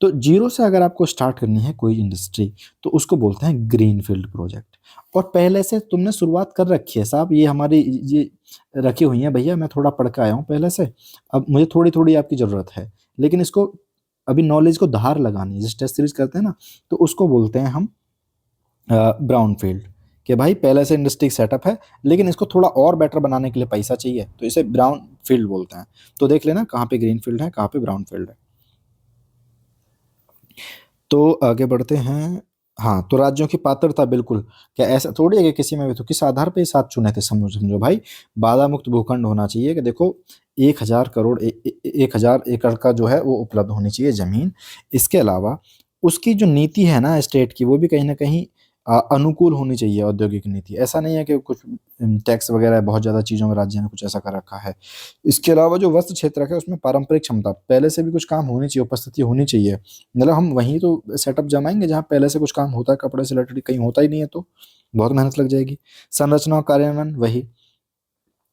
तो जीरो से अगर आपको स्टार्ट करनी है कोई इंडस्ट्री, तो उसको बोलते हैं ग्रीनफील्ड प्रोजेक्ट। और पहले से तुमने शुरुआत कर रखी है साहब, ये हमारी ये रखी हुई है भैया, मैं थोड़ा पढ़ के आया हूँ पहले से, अब मुझे थोड़ी थोड़ी आपकी ज़रूरत है, लेकिन इसको अभी नॉलेज को धार लगानी है, जिस टेस्ट सीरीज करते हैं ना, तो उसको बोलते हैं हम ब्राउन फील्ड। कि भाई पहले से इंडस्ट्री सेटअप है, लेकिन इसको थोड़ा और बेटर बनाने के लिए पैसा चाहिए, तो इसे ब्राउन फील्ड बोलते हैं। तो देख लेना कहाँ पे ग्रीन फील्ड है, कहाँ पे ब्राउन फील्ड है। तो आगे बढ़ते हैं। हाँ, तो राज्यों की पात्रता, बिल्कुल, क्या ऐसा थोड़ी है कि किसी में भी, तो किस आधार पे ये साथ चुने थे, समझो समझो भाई, बाधा मुक्त भूखंड होना चाहिए, कि देखो 1,000 करोड़ 1,000 एकड़ का जो है वो उपलब्ध होनी चाहिए जमीन। इसके अलावा उसकी जो नीति है ना स्टेट की, वो भी कहीं ना कहीं अनुकूल होनी चाहिए औद्योगिक नीति। ऐसा नहीं है कि कुछ टैक्स वगैरह बहुत ज़्यादा चीज़ों में राज्य ने कुछ ऐसा कर रखा है। इसके अलावा जो वस्त्र क्षेत्र है उसमें पारंपरिक क्षमता, पहले से भी कुछ काम होनी चाहिए, उपस्थिति होनी चाहिए। मतलब हम वहीं तो सेटअप जमाएंगे जहाँ पहले से कुछ काम होता है, कपड़े से रिलेटेड कहीं होता ही नहीं है, तो बहुत मेहनत लग जाएगी। संरचना और कार्यान्वयन, वही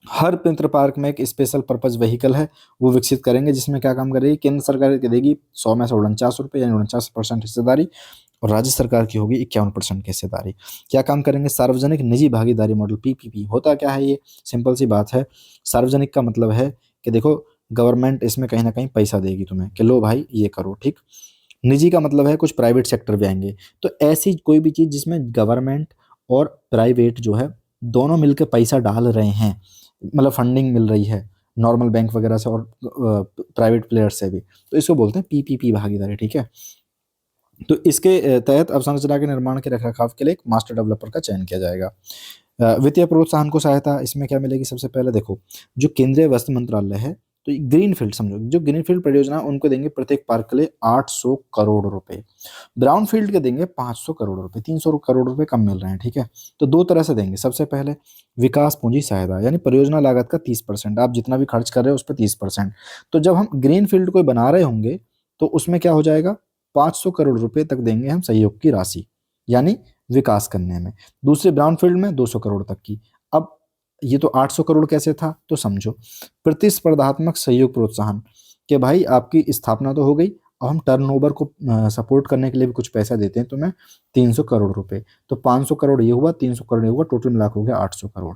हर मित्र पार्क में एक स्पेशल पर्पज व्हीकल है, वो विकसित करेंगे, जिसमें क्या काम करेगी, केंद्र सरकार की देगी 100 में से 49 रुपये, यानी 49% हिस्सेदारी, और राज्य सरकार की होगी 51% की हिस्सेदारी। क्या काम करेंगे, सार्वजनिक निजी भागीदारी मॉडल, पीपीपी। होता क्या है ये, सिंपल सी बात है, सार्वजनिक का मतलब है कि देखो गवर्नमेंट इसमें कहीं ना कहीं पैसा देगी तुम्हें, कि लो भाई ये करो, ठीक। निजी का मतलब है कुछ प्राइवेट सेक्टर भी आएंगे। तो ऐसी कोई भी चीज़ जिसमें गवर्नमेंट और प्राइवेट जो है दोनों मिलकर पैसा डाल रहे हैं, मतलब फंडिंग मिल रही है नॉर्मल बैंक वगैरह से और प्राइवेट प्लेयर से भी, तो इसको बोलते हैं पीपीपी भागीदारी, ठीक है। तो इसके तहत अवसंरचना के निर्माण के रखरखाव के लिए एक मास्टर डेवलपर का चयन किया जाएगा। वित्तीय प्रोत्साहन को सहायता इसमें क्या मिलेगी, सबसे पहले देखो, जो केंद्रीय वस्त्र मंत्रालय है, तो ग्रीन फील्ड समझो, जो ग्रीन फील्ड परियोजना उनको देंगे प्रत्येक पार्क के लिए 800 करोड़ रुपए। ब्राउन फील्ड के देंगे 500 करोड़ रुपए, 300 करोड़ रुपए कम मिल रहे हैं, ठीक है। तो दो तरह से देंगे। सबसे पहले विकास पूंजी सहायता, यानी परियोजना लागत का 30%, आप जितना भी खर्च कर रहे हो उस पर 30%। तो जब हम ग्रीन फील्ड को बना रहे होंगे, तो उसमें क्या हो जाएगा, 500 करोड़ रुपए तक देंगे हम सहयोग की राशि, यानी विकास करने में। दूसरे ब्राउन फील्ड में 200 करोड़ तक की। अब ये तो 800 करोड़ कैसे था, तो समझो, प्रतिस्पर्धात्मक सहयोग प्रोत्साहन, कि भाई आपकी स्थापना तो हो गई, अब हम टर्नओवर को सपोर्ट करने के लिए भी कुछ पैसा देते हैं तुम्हें, 300 करोड़ रुपए। तो 500 करोड़ ये हुआ, 300 करोड़ ये हुआ, टोटल मिला हो गया 800 करोड़।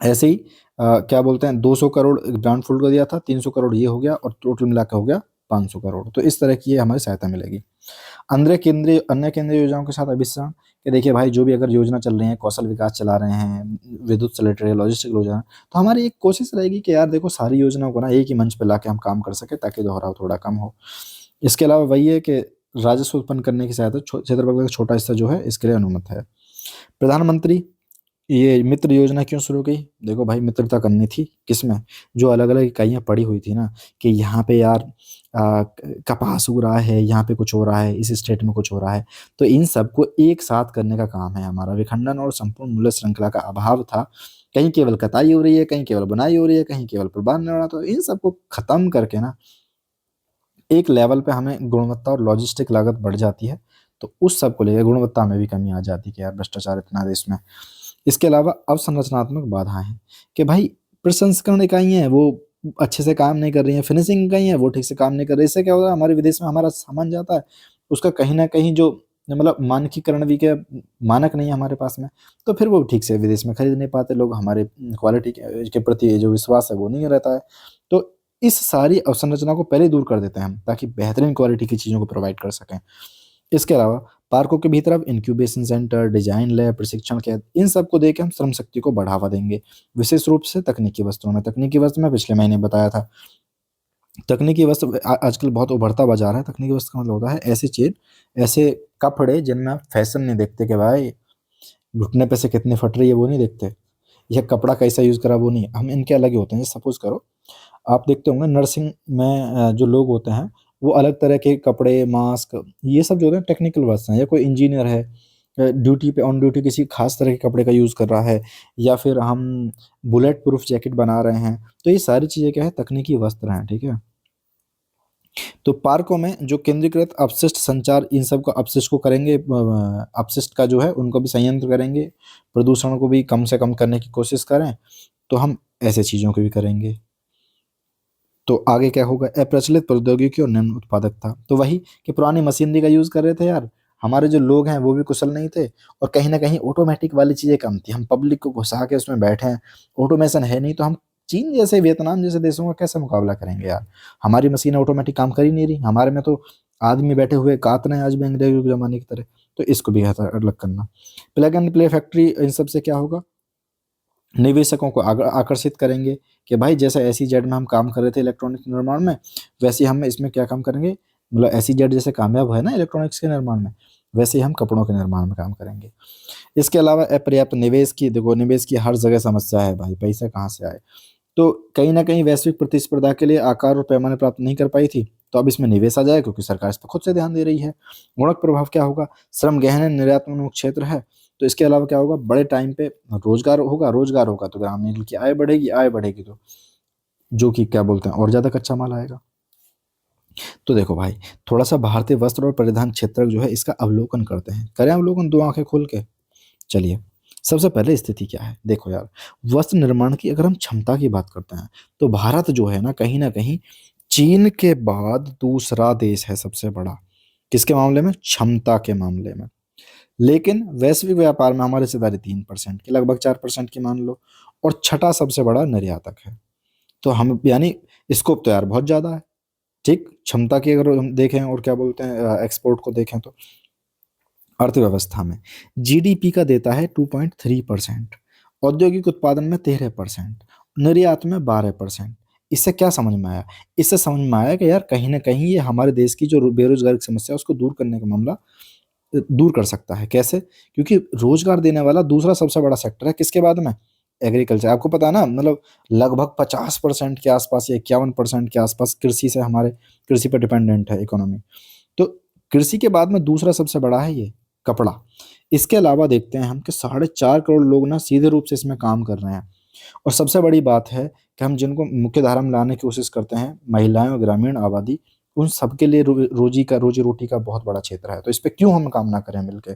ऐसे ही क्या बोलते हैं, 200 करोड़ ब्राउन फील्ड को दिया था, 300 करोड़ ये हो गया, और टोटल मिला के हो गया 500 करोड़। तो इस तरह की ये हमारी सहायता मिलेगी। अन्य केंद्रीय योजनाओं के साथ अभिसरण, कि देखिए भाई जो भी अगर योजना चल रही है, कौशल विकास चला रहे हैं, विद्युत से रिलेटेड लॉजिस्टिक योजना, तो हमारी एक कोशिश रहेगी कि यार देखो सारी योजनाओं को ना एक ही मंच पे लाके हम काम कर सके, ताकि दोहराव थोड़ा कम हो। इसके अलावा वही है कि राजस्व उत्पन्न करने की सहायता, क्षेत्रफल का छोटा हिस्सा जो है इसके लिए अनुमत है। प्रधानमंत्री ये मित्र योजना क्यों शुरू की, देखो भाई मित्रता करनी थी किसमें, जो अलग अलग इकाइयाँ पड़ी हुई थी ना, कि यहाँ पे यार कपास उग रहा है, यहाँ पे कुछ हो रहा है, इस स्टेट में कुछ हो रहा है, तो इन सबको एक साथ करने का काम है हमारा। विखंडन और संपूर्ण मूल्य श्रृंखला का अभाव था, कहीं केवल कताई हो रही है, कहीं केवल बुनाई हो रही है, कहीं केवल प्रबंध हो रहा, तो इन सबको खत्म करके ना एक लेवल पे हमें गुणवत्ता और लॉजिस्टिक लागत बढ़ जाती है, तो उस सब को लेकर गुणवत्ता में भी कमी आ जाती है कि यार भ्रष्टाचार इतना देश में। इसके अलावा अवसंरचनात्मक बाधाएं हैं, कि भाई प्रसंस्करण इकाइयाँ हैं वो अच्छे से काम नहीं कर रही हैं, फिनिशिंग इकाइयाँ हैं वो ठीक से काम नहीं कर रही। इससे क्या होगा, हमारे विदेश में हमारा सामान जाता है, उसका कहीं ना कहीं जो मतलब मानकीकरण भी के मानक नहीं है हमारे पास में, तो फिर वो ठीक से विदेश में खरीद नहीं पाते लोग, हमारे क्वालिटी के प्रति जो विश्वास है वो नहीं रहता है। तो इस सारी अवसंरचना को पहले ही दूर कर देते हैं हम, ताकि बेहतरीन क्वालिटी की चीज़ों को प्रोवाइड कर सकें। इसके अलावा पार्कों के भीतर अब इंक्यूबेशन सेंटर, डिजाइन लैब, प्रशिक्षण केंद्र, इन सबको देके हम श्रम शक्ति को बढ़ावा देंगे, विशेष रूप से तकनीकी वस्त्रों में। तकनीकी वस्त्र में पिछले महीने बताया था, तकनीकी वस्त्र आजकल बहुत उभरता बाजार है। तकनीकी वस्त्र का मतलब होता है ऐसी चीज, ऐसे कपड़े जिनमें आप फैशन नहीं देखते कि भाई घुटने पे से कितनी फट रही है, वो नहीं देखते, यह कपड़ा कैसा यूज करा वो नहीं, हम इनके अलग ही होते हैं। सपोज करो आप देखते होंगे नर्सिंग में जो लोग होते हैं वो अलग तरह के कपड़े, मास्क, ये सब जो होते हैं टेक्निकल वस्त्र हैं। या कोई इंजीनियर है ड्यूटी पे, ऑन ड्यूटी किसी खास तरह के कपड़े का यूज कर रहा है, या फिर हम बुलेट प्रूफ जैकेट बना रहे हैं, तो ये सारी चीजें क्या है, तकनीकी वस्त्र हैं, ठीक है। तो पार्कों में जो केंद्रीकृत अपशिष्ट संचार, इन सब का अपशिष्ट को करेंगे, अपशिष्ट का जो है उनको भी संयंत्र करेंगे, प्रदूषण को भी कम से कम करने की कोशिश करें, तो हम ऐसे चीजों को भी करेंगे। तो आगे क्या होगा, अप्रचलित प्रौद्योगिकी और निम्न उत्पादकता, तो वही कि पुरानी मशीनरी का यूज कर रहे थे यार, हमारे जो लोग हैं वो भी कुशल नहीं थे, और कहीं ना कहीं ऑटोमेटिक वाली चीजें कम थी, हम पब्लिक को घुसा के उसमें बैठे हैं, ऑटोमेशन है नहीं, तो हम चीन जैसे, वियतनाम जैसे देशों का कैसे मुकाबला करेंगे यार। हमारी मशीन ऑटोमेटिक काम कर ही नहीं रही, हमारे में तो आदमी बैठे हुए काट रहे हैं आज भी अंग्रेजों के जमाने की तरह। तो इसको भी अलग करना। प्लग एंड प्ले फैक्ट्री, इन सब से क्या होगा, निवेशकों को आकर्षित करेंगे कि भाई जैसे SEZ में हम काम कर रहे थे इलेक्ट्रॉनिक्स निर्माण में, वैसे ही हम इसमें क्या काम करेंगे, मतलब SEZ जैसे कामयाब है ना इलेक्ट्रॉनिक्स के निर्माण में, वैसे ही हम कपड़ों के निर्माण में काम करेंगे। इसके अलावा अपर्याप्त निवेश की, देखो निवेश की हर जगह समस्या है भाई, पैसा कहाँ से आए। तो कहीं ना कहीं वैश्विक प्रतिस्पर्धा के लिए आकार और पैमाने प्राप्त नहीं कर पाई थी, तो अब इसमें निवेश आ जाए क्योंकि सरकार इस पर खुद से ध्यान दे रही है। गुणक प्रभाव क्या होगा, श्रम गहन निर्यात्मक क्षेत्र है, तो इसके अलावा क्या होगा, बड़े टाइम पे रोजगार होगा, रोजगार होगा तो ग्रामीण की आय बढ़ेगी, आय बढ़ेगी तो जो कि क्या बोलते हैं और ज्यादा कच्चा माल आएगा। तो देखो भाई, थोड़ा सा भारतीय वस्त्र और परिधान क्षेत्र जो है इसका अवलोकन करते हैं, करें अवलोकन दो आंखें खोल के। चलिए, सबसे पहले स्थिति क्या है, देखो यार, वस्त्र निर्माण की अगर हम क्षमता की बात करते हैं, तो भारत जो है ना कहीं चीन के बाद दूसरा देश है सबसे बड़ा, किसके मामले में, क्षमता के मामले में। लेकिन वैश्विक व्यापार में हमारी हिस्सेदारी 3% की, लगभग 4% की मान लो, और छठा सबसे बड़ा निर्यातक है। तो हम यानी स्कोप तो यार बहुत ज्यादा है, ठीक। क्षमता की अगर हम देखें और क्या बोलते हैं एक्सपोर्ट को देखें, तो अर्थव्यवस्था में GDP का देता है 2.3%, औद्योगिक उत्पादन में 13%, निर्यात में 12%। इससे क्या समझ में आया, इससे समझ में आया कि यार कहीं ना कहीं ये हमारे देश की जो बेरोजगारी की समस्या है उसको दूर करने का मामला दूर कर सकता है। कैसे, क्योंकि रोजगार देने वाला दूसरा सबसे बड़ा सेक्टर है किसके बाद में, एग्रीकल्चर। आपको पता है ना, मतलब लगभग 50% के आसपास या 51% के आसपास कृषि से, हमारे कृषि पर डिपेंडेंट है इकोनॉमी। तो कृषि के बाद में दूसरा सबसे बड़ा है ये कपड़ा। इसके अलावा देखते हैं हम कि 4.5 करोड़ लोग ना सीधे रूप से इसमें काम कर रहे हैं, और सबसे बड़ी बात है कि हम जिनको मुख्य धारा में लाने की कोशिश करते हैं, महिलाएं और ग्रामीण आबादी, उन सबके लिए रोजी रोटी का बहुत बड़ा क्षेत्र है। तो इस पे क्यों हम काम ना करें मिलके।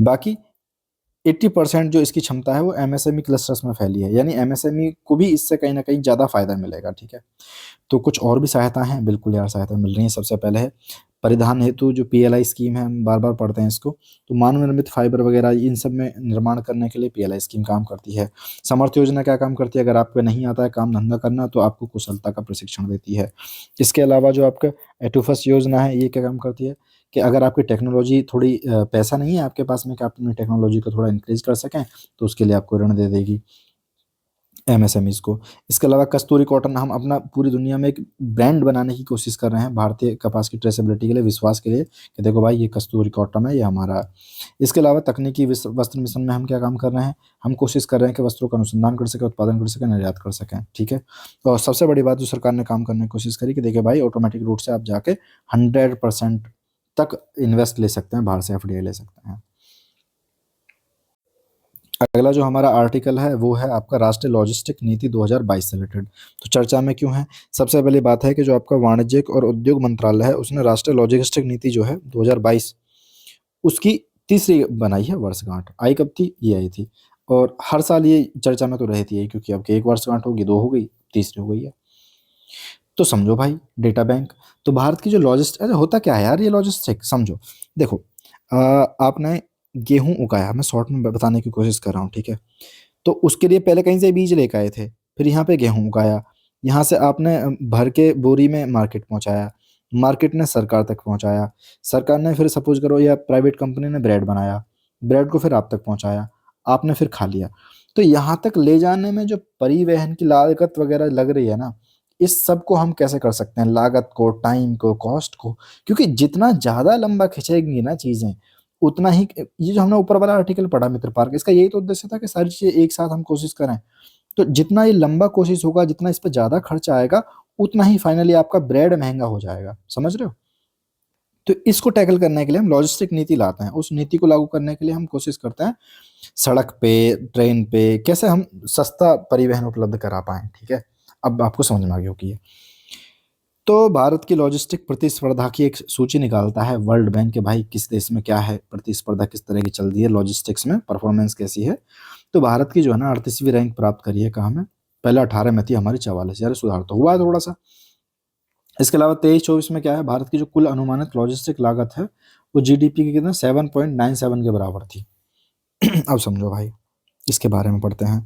बाकी 80% जो इसकी क्षमता है वो MSME क्लस्टर्स में फैली है, यानी MSME को भी इससे कहीं ना कहीं ज्यादा फायदा मिलेगा, ठीक है। तो कुछ और भी सहायता है, बिल्कुल यार सहायता मिल रही है। सबसे पहले है परिधान हेतु जो PLI स्कीम है, हम बार बार पढ़ते हैं इसको, तो मानव निर्मित फाइबर वगैरह इन सब में निर्माण करने के लिए PLI स्कीम काम करती है। समर्थ योजना क्या काम करती है, अगर आपको नहीं आता है काम धंधा करना तो आपको कुशलता का प्रशिक्षण देती है। इसके अलावा जो आपका एटूफस योजना है, ये क्या काम करती है कि अगर आपकी टेक्नोलॉजी थोड़ी पैसा नहीं है आपके पास में कि आप अपनी टेक्नोलॉजी को थोड़ा इंक्रीज कर सकें, तो उसके लिए आपको ऋण दे देगी MSMEs को। इसके अलावा कस्तूरी कॉटन, हम अपना पूरी दुनिया में एक ब्रांड बनाने की कोशिश कर रहे हैं भारतीय कपास की ट्रेसेबिलिटी के लिए, विश्वास के लिए, कि देखो भाई ये कस्तूरी कॉटन है, ये हमारा है। इसके अलावा तकनीकी वस्त्र मिशन में हम क्या काम कर रहे हैं, हम कोशिश कर रहे हैं कि वस्त्रों का अनुसंधान कर सकें, उत्पादन कर सकें, निर्यात कर सकें, ठीक है। और सबसे बड़ी बात जो सरकार ने काम करने की कोशिश करी कि देखिए भाई ऑटोमेटिक रूट से आप जाके 100% तक इन्वेस्ट ले सकते हैं, बाहर से FDI ले सकते हैं। अगला जो हमारा आर्टिकल है वो है आपका राष्ट्रीय लॉजिस्टिक नीति 2022 से रिलेटेड। तो चर्चा में क्यों है, सबसे पहली बात है कि जो आपका वाणिज्यिक और उद्योग मंत्रालय है उसने राष्ट्रीय लॉजिस्टिक नीति जो है 2022 उसकी तीसरी बनाई है वर्षगांठ। आई कब थी, ये आई थी, और हर साल ये चर्चा में तो रहती है, क्योंकि अब एक वर्षगांठ होगी, 2 हो गई, तीसरी हो गई है। तो समझो भाई डेटा बैंक, तो भारत की जो लॉजिस्टिक, अरे होता क्या है यार ये लॉजिस्टिक, समझो। देखो आपने गेहूं उगाया, मैं शॉर्ट में बताने की कोशिश कर रहा हूँ, ठीक है। तो उसके लिए पहले कहीं से बीज लेकर आए थे, फिर यहाँ पे गेहूं उगाया, यहाँ से आपने भर के बोरी में मार्केट पहुंचाया, मार्केट ने सरकार तक पहुंचाया, सरकार ने फिर सपोज करो या प्राइवेट कंपनी ने ब्रेड बनाया, ब्रेड को फिर आप तक पहुंचाया, आपने फिर खा लिया। तो यहाँ तक ले जाने में जो परिवहन की लागत वगैरह लग रही है ना, इस सब को हम कैसे कर सकते हैं, लागत को, टाइम को, कॉस्ट को, क्योंकि जितना ज़्यादा लंबा खिंचेंगी ना चीज़ें, उतना ही ये जो हमने ऊपर वाला आर्टिकल पढ़ा मित्र पार्क, इसका यही तो उद्देश्य था कि सारी चीज़ें एक साथ हम कोशिश करें। तो जितना ये लंबा कोशिश होगा, जितना इस पे ज़्यादा खर्चा आएगा, उतना ही फाइनली आपका ब्रेड महंगा हो जाएगा। समझ रहे हो? तो इसको टैकल करने के लिए हम लॉजिस्टिक नीति लाते हैं। उस नीति को लागू करने के लिए हम कोशिश करते हैं सड़क पे, ट्रेन पे कैसे हम सस्ता परिवहन उपलब्ध करा पाएं। ठीक है, अब आपको समझ में आ गया होगी ये। तो भारत की लॉजिस्टिक प्रतिस्पर्धा की एक सूची निकालता है वर्ल्ड बैंक के, भाई किस देश में क्या है, प्रतिस्पर्धा किस तरह की चल रही है, लॉजिस्टिक्स में परफॉर्मेंस कैसी है। तो भारत की जो है ना 38वीं रैंक प्राप्त करी है, कहाँ में, पहले 18 में थी, हमारी 44, यार सुधार तो हुआ है थोड़ा सा। इसके अलावा 23-24 में क्या है, भारत की जो कुल अनुमानित लॉजिस्टिक लागत है वो जीडीपी के कितना 7.97 के बराबर थी। अब समझो भाई, इसके बारे में पढ़ते हैं।